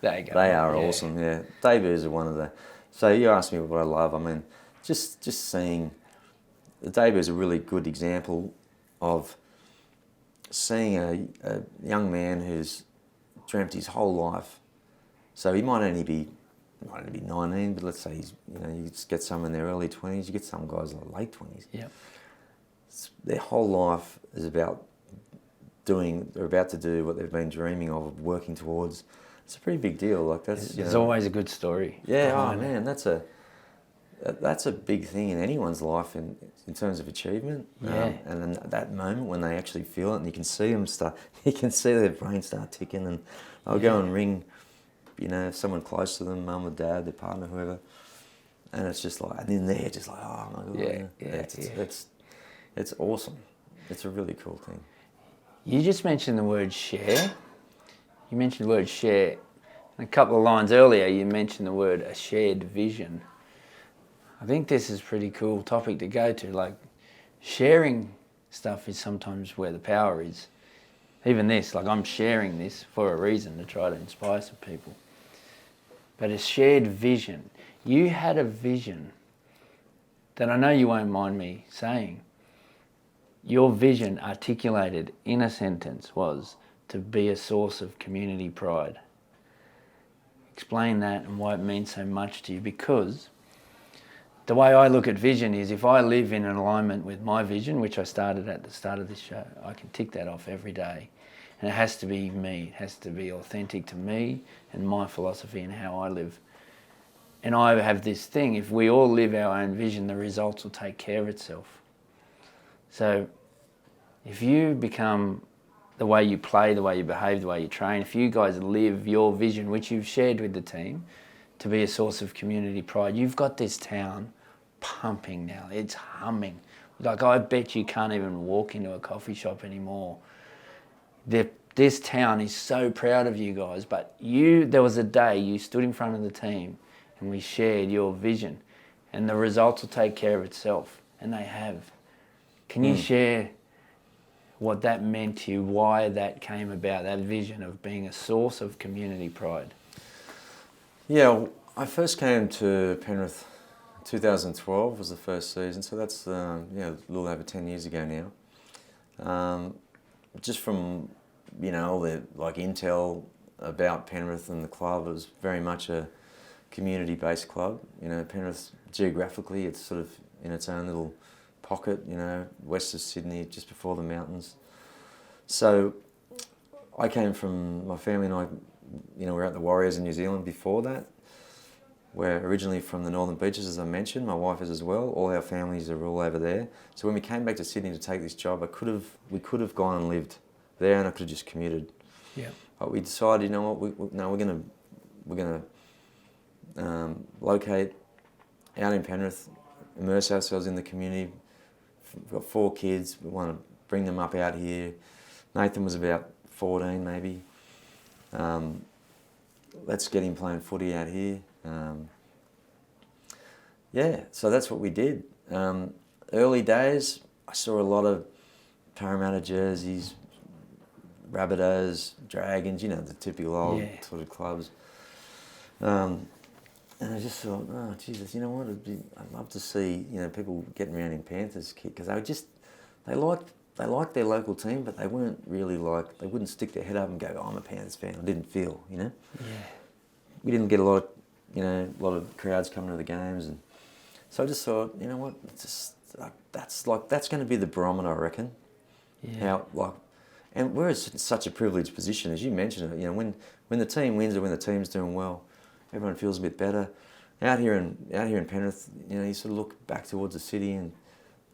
They are awesome. Yeah. Debuts are one of the. So you asked me what I love. I mean, just seeing the debut is a really good example of seeing a young man who's dreamt his whole life. So he might only be 19, but let's say you just get some in their early 20s, you get some guys in the late 20s. Yeah. Their whole life is about they're about to do what they've been dreaming of, working towards. It's a pretty big deal. Like there's always a good story. Yeah, oh man, that's a big thing in anyone's life in terms of achievement. Yeah. And then that moment when they actually feel it, and you can see them you can see their brain start ticking, and they'll go and ring, someone close to them, mum or dad, their partner, whoever, and it's just like, and then they're just like, oh my God. It's awesome. It's a really cool thing. You just mentioned the word share. You mentioned the word share. And a couple of lines earlier, you mentioned the word a shared vision. I think this is a pretty cool topic to go to. Like, sharing stuff is sometimes where the power is. Even this, like, I'm sharing this for a reason, to try to inspire some people. but a shared vision. You had a vision that I know you won't mind me saying. Your vision articulated in a sentence was to be a source of community pride. Explain that and why it means so much to you, because the way I look at vision is if I live in an alignment with my vision, which I started at the start of this show, I can tick that off every day. And it has to be me. It has to be authentic to me and my philosophy and how I live. And I have this thing, if we all live our own vision, the results will take care of itself. So if you become the way you play, the way you behave, the way you train, if you guys live your vision, which you've shared with the team, to be a source of community pride, you've got this town pumping now. It's humming. Like, I bet you can't even walk into a coffee shop anymore. This town is so proud of you guys, but there was a day you stood in front of the team and we shared your vision, and the results will take care of itself, and they have. Can you share what that meant to you, why that came about, that vision of being a source of community pride? Yeah, I first came to Penrith 2012 was the first season, so that's a little over 10 years ago now. Just from all the intel about Penrith and the club, it was very much a community-based club. Penrith geographically, it's sort of in its own little pocket, west of Sydney, just before the mountains. So I came from, my family and I, we were at the Warriors in New Zealand before that. We're originally from the Northern Beaches, as I mentioned. My wife is as well. All our families are all over there. So when we came back to Sydney to take this job, we could have gone and lived there, and I could have just commuted. Yeah. But we decided, we're gonna locate out in Penrith, immerse ourselves in the community. We've got 4 kids. We want to bring them up out here. Nathan was about 14 maybe. Let's get him playing footy out here. So that's what we did. Early days, I saw a lot of Parramatta jerseys, Rabbitohs, Dragons, the typical old sort of clubs. And I just thought, oh Jesus, you know what? I'd love to see people getting around in Panthers kit, because they liked their local team, but they weren't really they wouldn't stick their head up and go, oh, I'm a Panthers fan. I didn't feel, Yeah. We didn't get a lot of crowds coming to the games, and so I just thought, you know what? That's going to be the barometer, I reckon. Yeah. And we're in such a privileged position, as you mentioned. When the team wins or when the team's doing well, everyone feels a bit better. Out here in Penrith, you sort of look back towards the city, and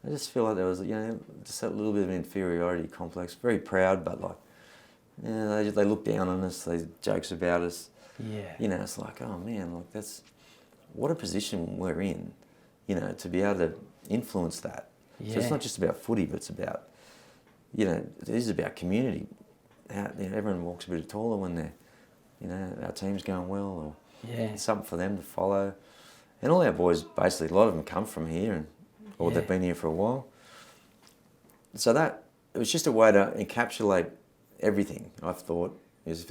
I just feel like there was, just that little bit of an inferiority complex. Very proud, but they look down on us. They jokes about us. Yeah. It's like, oh man, that's what a position we're in. To be able to influence that. Yeah. So it's not just about footy, but it's about, it is about community. Everyone walks a bit taller when they're, our team's going well, or it's something for them to follow. And all our boys, basically, a lot of them come from here, or they've been here for a while. So it was just a way to encapsulate everything. I've thought is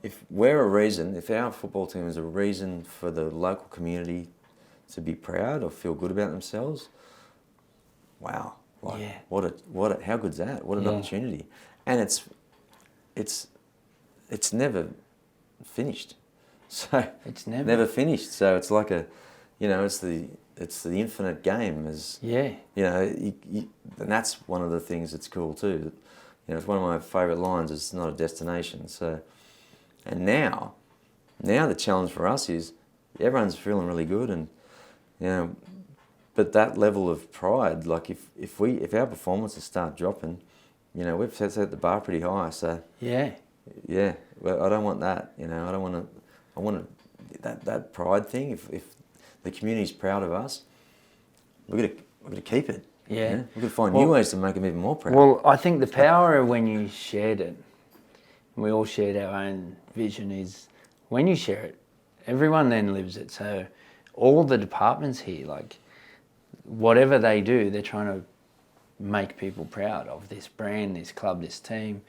if we're a reason, if our football team is a reason for the local community to be proud or feel good about themselves, wow. How good's that? What an opportunity. And it's never finished. So it's never finished. So it's like it's the infinite game. And that's one of the things that's cool too. It's one of my favourite lines. It's not a destination. So, and now the challenge for us is everyone's feeling really good, and but that level of pride, if our performances start dropping, we've set the bar pretty high. So well, I don't want that. I don't want to. I want that pride thing. If the community's proud of us, we're gonna keep it. Yeah. We're gonna find new ways to make them even more proud. Well, I think the power of when you shared it, and we all shared our own vision, is when you share it, everyone then lives it. So all the departments here, whatever they do, they're trying to make people proud of this brand, this club, this team,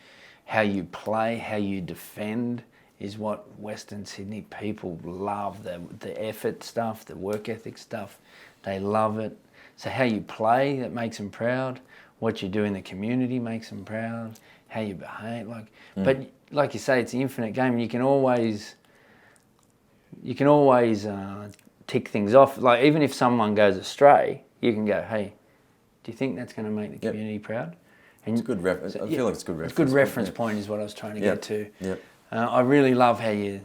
how you play, how you defend. is what Western Sydney people love, the effort stuff, the work ethic stuff. They love it. So how you play, that makes them proud. What you do in the community makes them proud. How you behave, but like you say, it's an infinite game. You can always tick things off. Like even if someone goes astray, you can go, hey, do you think that's going to make the community proud? And it's a good reference. I feel like it's a good reference. It's a good reference point is what I was trying to get to. Yep. I really love how you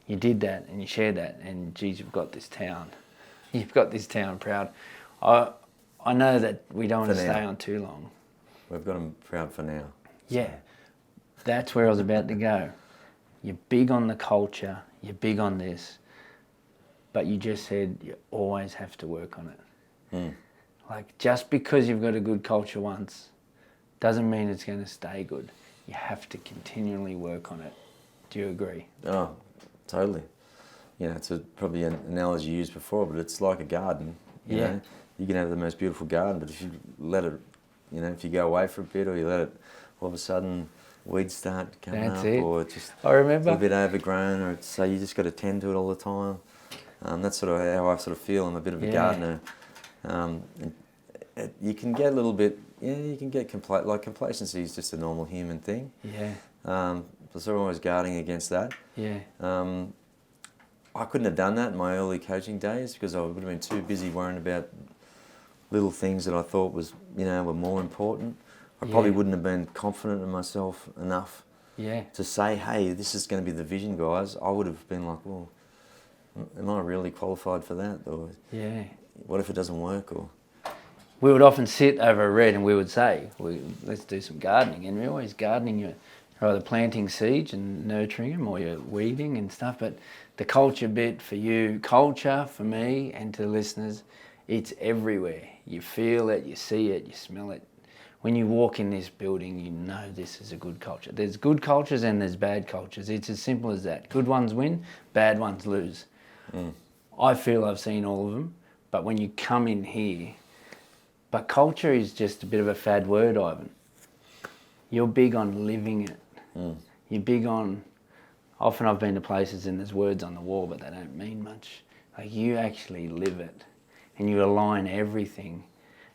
did that and you shared that. And geez, you've got this town. You've got this town proud. I know that we don't want to stay on too long. We've got them proud for now. Yeah, that's where I was about to go. You're big on the culture. You're big on this. But you just said you always have to work on it. Like just because you've got a good culture once doesn't mean it's going to stay good. You have to continually work on it. Do you agree? Oh, totally. You know, it's probably an analogy used before, but it's like a garden. You know, you can have the most beautiful garden, but if you let it, you know, if you go away for a bit or you let it, all of a sudden weeds start coming up, or it's just I remember. a bit overgrown, or so you just got to tend to it all the time. That's sort of how I sort of feel. I'm a bit of a gardener. You can get a little bit, you can get complacency is just a normal human thing. So I'm always guarding against that. I couldn't have done that in my early coaching days because I would have been too busy worrying about little things that I thought was, were more important. I probably wouldn't have been confident in myself enough to say, hey, this is going to be the vision, guys. I would have been like, well, am I really qualified for that? Or what if it doesn't work? Or we would often sit over a red and we would say, let's do some gardening. And we're always gardening. You're either planting seeds and nurturing them or you're weeding and stuff. But the culture bit for you, culture for me and to the listeners, it's everywhere. You feel it, you see it, you smell it. When you walk in this building, you know this is a good culture. There's good cultures and there's bad cultures. It's as simple as that. Good ones win, bad ones lose. I feel I've seen all of them, but when you come in here, but culture is just a bit of a fad word, Ivan. You're big on living it. You're big on, often I've been to places and there's words on the wall, but they don't mean much. Like you actually live it and you align everything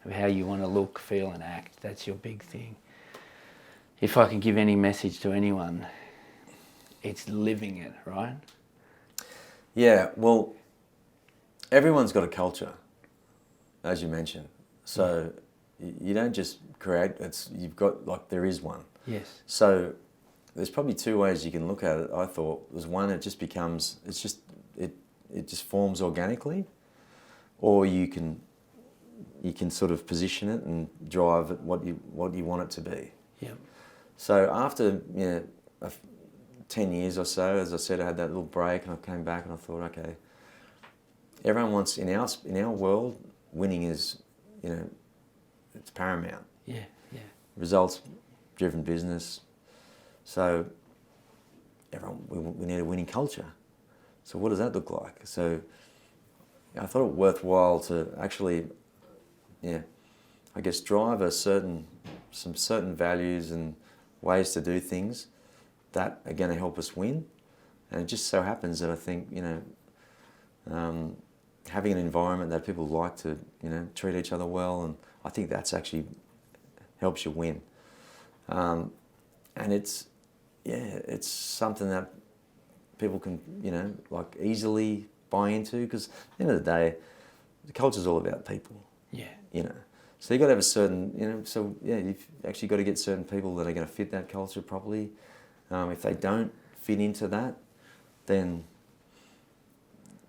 of how you want to look, feel and act. That's your big thing. If I can give any message to anyone, it's living it, right? Yeah, well, everyone's got a culture, as you mentioned. So you don't just create, you've got, there is one. Yes. So there's probably two ways you can look at it, I thought. There's one, it just forms organically, or you can sort of position it and drive it what you want it to be. Yeah. So after 10 years or so, as I said, I had that little break and I came back and I thought, okay, everyone wants, in our world, winning is, it's paramount. Yeah. Results-driven business. So we need a winning culture. So what does that look like? So I thought it worthwhile to actually, I guess drive some certain values and ways to do things that are going to help us win. And it just so happens that I think, having an environment that people like to, treat each other well, and I think that's actually helps you win. And it's something that people can, easily buy into, because at the end of the day, the culture's all about people. Yeah. So you've got to have a certain, you've actually got to get certain people that are going to fit that culture properly. If they don't fit into that, then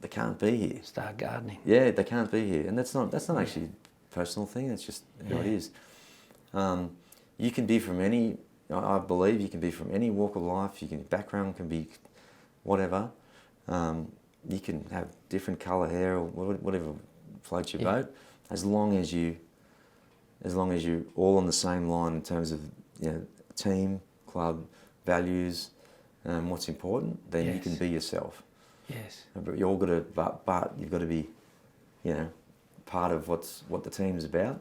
they can't be here. Start gardening. Yeah, they can't be here. And that's not actually a personal thing, it's just how it is. You can be from I believe you can be from any walk of life, background can be whatever. You can have different colour hair or whatever floats your boat, as long as you're all on the same line in terms of team, club, values, what's important, then you can be yourself. Yes. But you all got to, but you've got to be, part of what the team's about.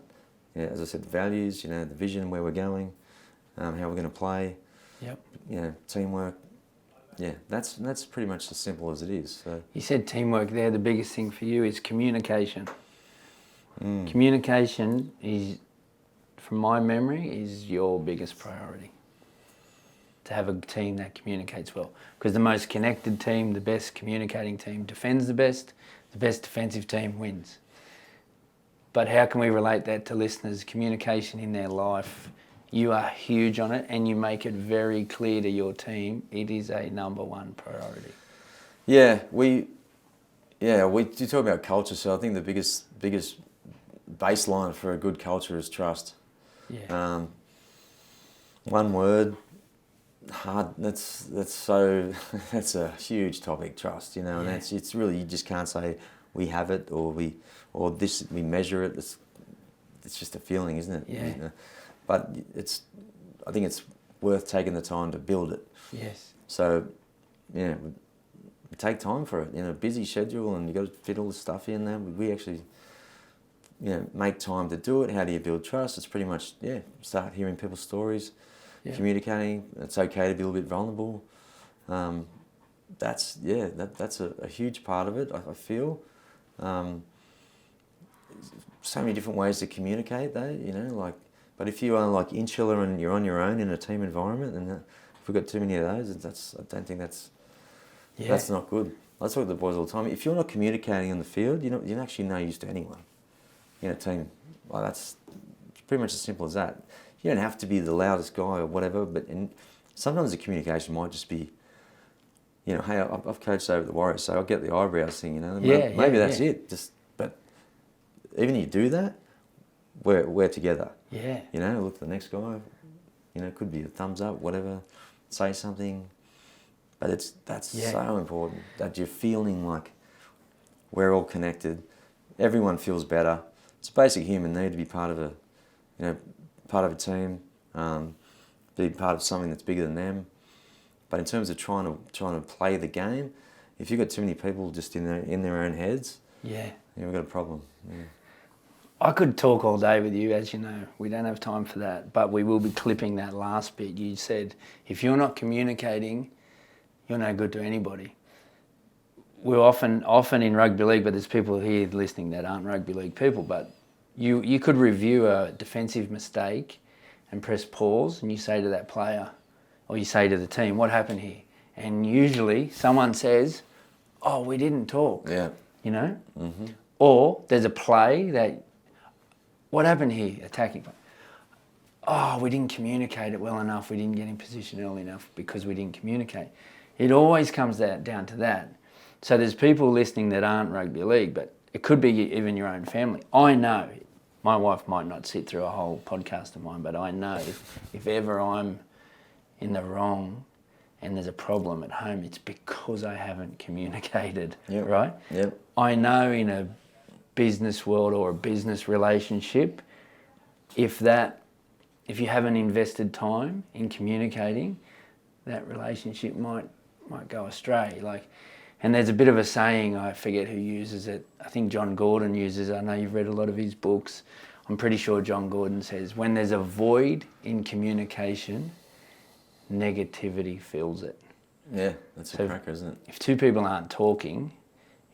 As I said, values, the vision, where we're going, how we're going to play. Yep. Teamwork, Yeah, that's pretty much as simple as it is. So. You said teamwork there. The biggest thing for you is communication. Communication is, from my memory, is your biggest priority. To have a team that communicates well. Because the most connected team, the best communicating team defends the best defensive team wins. But how can we relate that to listeners? Communication in their life, you are huge on it and you make it very clear to your team it is a number one priority. Yeah, we do talk about culture, so I think the biggest baseline for a good culture is trust. Yeah. One word, hard. That's so that's a huge topic, trust. You know, and it's really, you just can't say we have it or we measure it. It's just a feeling, isn't it? Yeah. You know? But I think it's worth taking the time to build it. Yes. So, yeah, we take time for it. In a busy schedule, and you got to fit all the stuff in there. We actually, make time to do it. How do you build trust? It's pretty much, start hearing people's stories, communicating. It's okay to be a little bit vulnerable. That's a huge part of it, I feel. So many different ways to communicate though, but if you are insular and you're on your own in a team environment, and if we've got too many of those, I don't think that's not good. I talk to the boys all the time. If you're not communicating on the field, you're actually no use to anyone in a team. That's pretty much as simple as that. You don't have to be the loudest guy or whatever, but sometimes the communication might just be, hey, I've coached over the Warriors, so I'll get the eyebrows thing, maybe that's it. But even if you do that, we're together. Yeah. Look at the next guy. It could be a thumbs up, whatever. Say something. But that's so important, that you're feeling like we're all connected. Everyone feels better. It's a basic human need to be part of a team, be part of something that's bigger than them. But in terms of trying to play the game, if you've got too many people just in their own heads, we've got a problem. Yeah. I could talk all day with you, as you know. We don't have time for that, but we will be clipping that last bit. You said, if you're not communicating, you're no good to anybody. We're often in rugby league, but there's people here listening that aren't rugby league people, but you could review a defensive mistake and press pause, and you say to that player, or you say to the team, what happened here? And usually someone says, oh, we didn't talk. Yeah. Mm-hmm. Or there's a play that, what happened here? Attacking play. Oh, we didn't communicate it well enough. We didn't get in position early enough because we didn't communicate. It always comes down to that. So there's people listening that aren't rugby league, but it could be even your own family. I know, my wife might not sit through a whole podcast of mine, but I know if ever I'm in the wrong and there's a problem at home, it's because I haven't communicated, right? Yep. I know in a business world or a business relationship, if you haven't invested time in communicating, that relationship might go astray. And there's a bit of a saying, I forget who uses it. I think John Gordon uses it. I know you've read a lot of his books. I'm pretty sure John Gordon says, when there's a void in communication, negativity fills it. Yeah, that's a cracker, isn't it? If two people aren't talking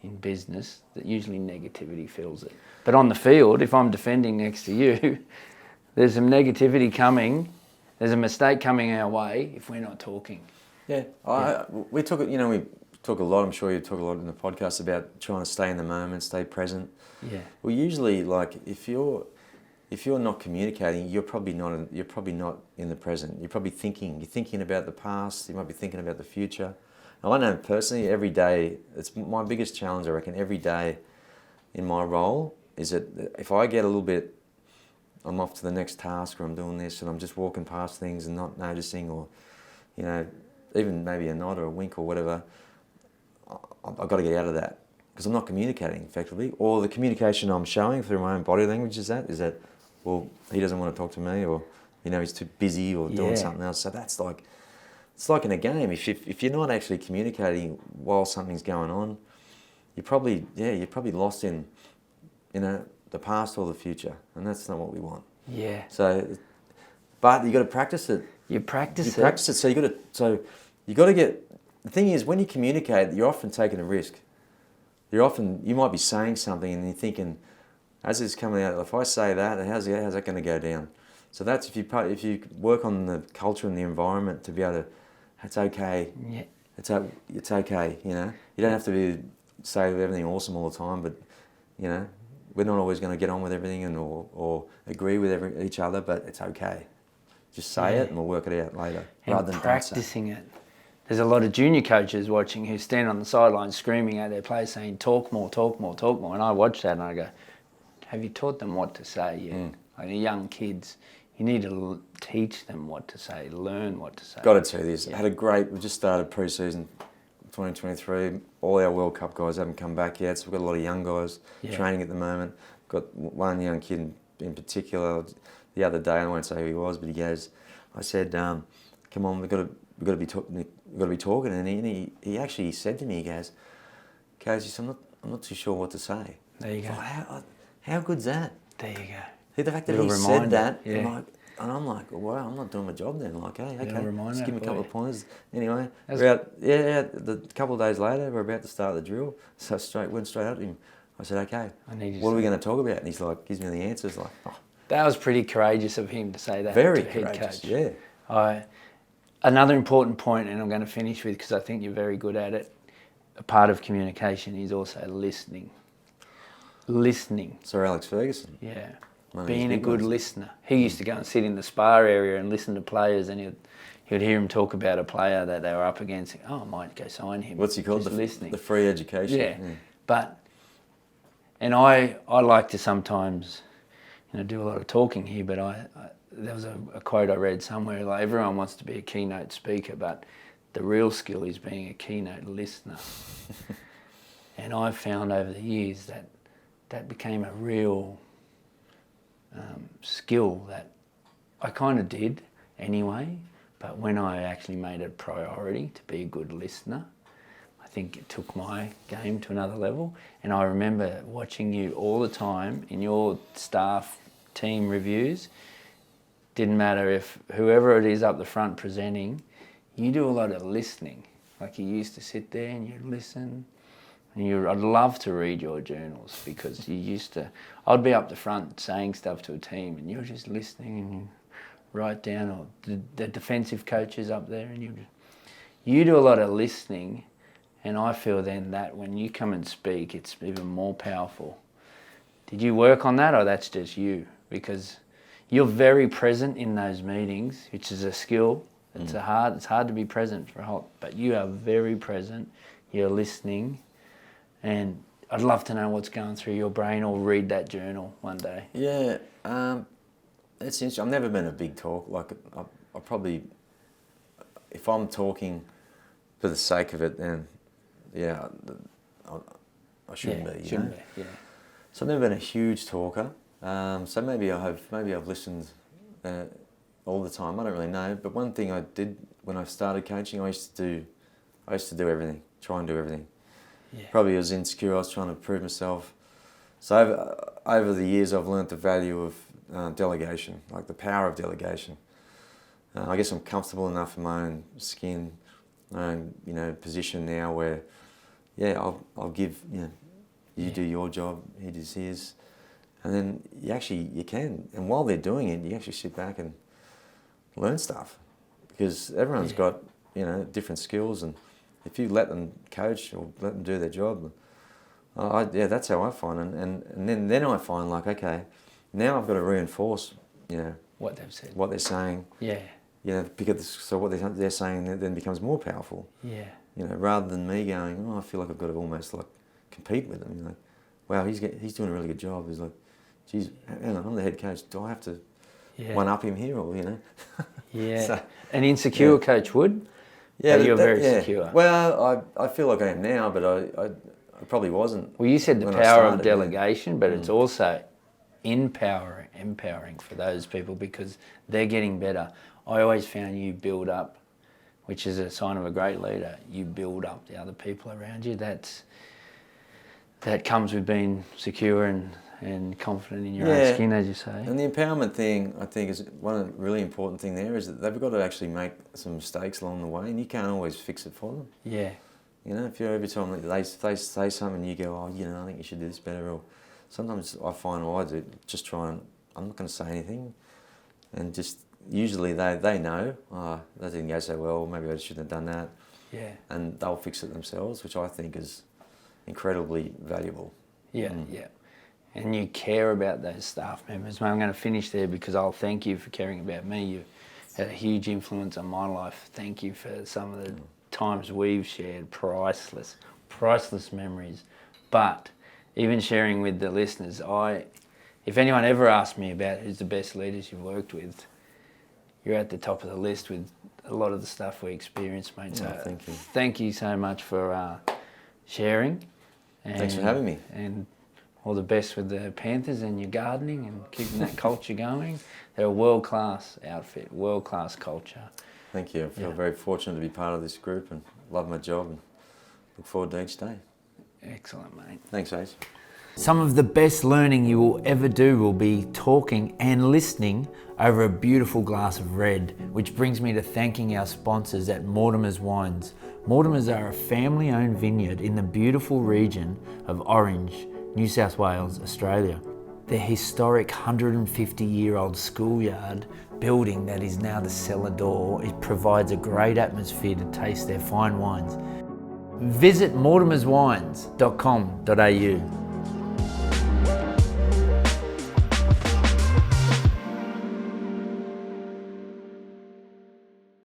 in business, that usually negativity fills it. But on the field, if I'm defending next to you, there's some negativity coming. There's a mistake coming our way if we're not talking. Yeah, we talk a lot. I'm sure you talk a lot in the podcast about trying to stay in the moment, stay present. Yeah. Well, usually, if you're not communicating, you're probably not in the present. You're probably thinking. You're thinking about the past. You might be thinking about the future. Now, I know personally, every day, it's my biggest challenge, I reckon, every day in my role is that if I get a little bit, I'm off to the next task, or I'm doing this and I'm just walking past things and not noticing, or, even maybe a nod or a wink or whatever, I've got to get out of that because I'm not communicating effectively. Or the communication I'm showing through my own body language is that, well, he doesn't want to talk to me, or, he's too busy or doing something else. So that's it's like in a game. If you're not actually communicating while something's going on, you're probably lost in the past or the future, and that's not what we want. Yeah. So, but you got to practice it. You practice it. So you got to get the thing is, when you communicate, you're often taking a risk. You might be saying something and you're thinking, as it's coming out, if I say that, how's that going to go down? So that's if you work on the culture and the environment to be able to, it's okay. Yeah. It's okay. You know, you don't have to say everything awesome all the time, but you know, we're not always going to get on with everything or agree with each other, but it's okay. Just say it and we'll work it out later. And rather than practicing it. There's a lot of junior coaches watching who stand on the sidelines screaming at their players saying, talk more, talk more, talk more. And I watch that and I go, have you taught them what to say yet? Like the young kids, you need to teach them what to say, learn what to say. Got to tell you this. We just started pre-season 2023. All our World Cup guys haven't come back yet, so we've got a lot of young guys training at the moment. Got one young kid in particular the other day, I won't say who he was, but I said, come on, we've got to be talking. And he actually said to me, he goes, Coach, I'm not too sure what to say. There you go. How good's that? There you go. The fact that he said that, and I'm like, wow, I'm not doing my job then. Like, hey, okay, just give me a couple of pointers. Anyway, the couple of days later, we're about to start the drill. So went straight up to him. I said, okay, what are we going to talk about? And he's like, gives me the answers. Like, oh. That was pretty courageous of him to say that. Very to head courageous, coach. yeah. Another important point, and I'm going to finish with because I think you're very good at it. A part of communication is also listening. Listening. Sir Alex Ferguson. Yeah. Being a good listener. He used to go and sit in the spar area and listen to players, and he'd hear him talk about a player that they were up against. Oh, I might go sign him. What's he called? Listening. The free education. Yeah. But, and I like to sometimes, do a lot of talking here, but there was a quote I read somewhere, like everyone wants to be a keynote speaker, but the real skill is being a keynote listener. And I've found over the years that became a real skill that I kind of did anyway, but when I actually made it a priority to be a good listener, I think it took my game to another level. And I remember watching you all the time in your staff team reviews. Didn't matter if whoever it is up the front presenting, you do a lot of listening. Like you used to sit there and you'd listen. And I'd love to read your journals because I'd be up the front saying stuff to a team and you're just listening and you write down, or the defensive coaches up there, and you do a lot of listening, and I feel then that when you come and speak, it's even more powerful. Did you work on that, or that's just you? Because you're very present in those meetings, which is a skill. It's hard to be present but you are very present, you're listening. And I'd love to know what's going through your brain, or read that journal one day. Yeah, it's interesting. I've never been a big talk. Like, I probably, if I'm talking for the sake of it, then I shouldn't be. Shouldn't be. Yeah. So I've never been a huge talker. So maybe I've listened all the time. I don't really know. But one thing I did when I started coaching, I used to do everything. Try and do everything. Yeah. Probably I was insecure. I was trying to prove myself. So over the years, I've learnt the value of delegation, like the power of delegation. I guess I'm comfortable enough in my own skin, my own position now where, I'll give you do your job, he does his, and then you can. And while they're doing it, you actually sit back and learn stuff, because everyone's got different skills, and if you let them coach or let them do their job, that's how I find it. And then I find, like, okay, now I've got to reinforce, what they've said, what they're saying. Yeah. Because so what they're saying then becomes more powerful. Yeah. Rather than me going, I feel like I've got to almost like compete with them. Like, wow, he's doing a really good job. He's like, geez, hang on, I'm the head coach. Do I have to one up him here, or Yeah. So, an insecure coach would. Yeah, you're very secure. Well, I feel like I am now, but I probably wasn't. Well, you said the power of delegation, but it's also empowering for those people, because they're getting better. I always found you build up, which is a sign of a great leader. You build up the other people around you. That comes with being secure and and confident in your own skin, as you say. And the empowerment thing, I think, is one really important thing there, is that they've got to actually make some mistakes along the way, and you can't always fix it for them. Yeah. You know, if every time they say something, you go, oh, you know, I think you should do this better. Or sometimes I find I do just try and, I'm not going to say anything, and just usually they know, oh, that didn't go so well, maybe I shouldn't have done that. Yeah. And they'll fix it themselves, which I think is incredibly valuable. Yeah, yeah. And you care about those staff members. Mate, I'm going to finish there because I'll thank you for caring about me. You've had a huge influence on my life. Thank you for some of the times we've shared, priceless memories. But even sharing with the listeners, if anyone ever asked me about who's the best leaders you've worked with, you're at the top of the list with a lot of the stuff we experienced, mate. So thank you. Thank you so much for sharing. And, thanks for having me. And all the best with the Panthers and your gardening and keeping that culture going. They're a world-class outfit, world-class culture. Thank you. I feel very fortunate to be part of this group and love my job and look forward to each day. Excellent, mate. Thanks, Ace. Some of the best learning you will ever do will be talking and listening over a beautiful glass of red, which brings me to thanking our sponsors at Mortimer's Wines. Mortimer's are a family-owned vineyard in the beautiful region of Orange, New South Wales, Australia. Their historic 150-year-old schoolyard building that is now the cellar door, it provides a great atmosphere to taste their fine wines. Visit mortimerswines.com.au.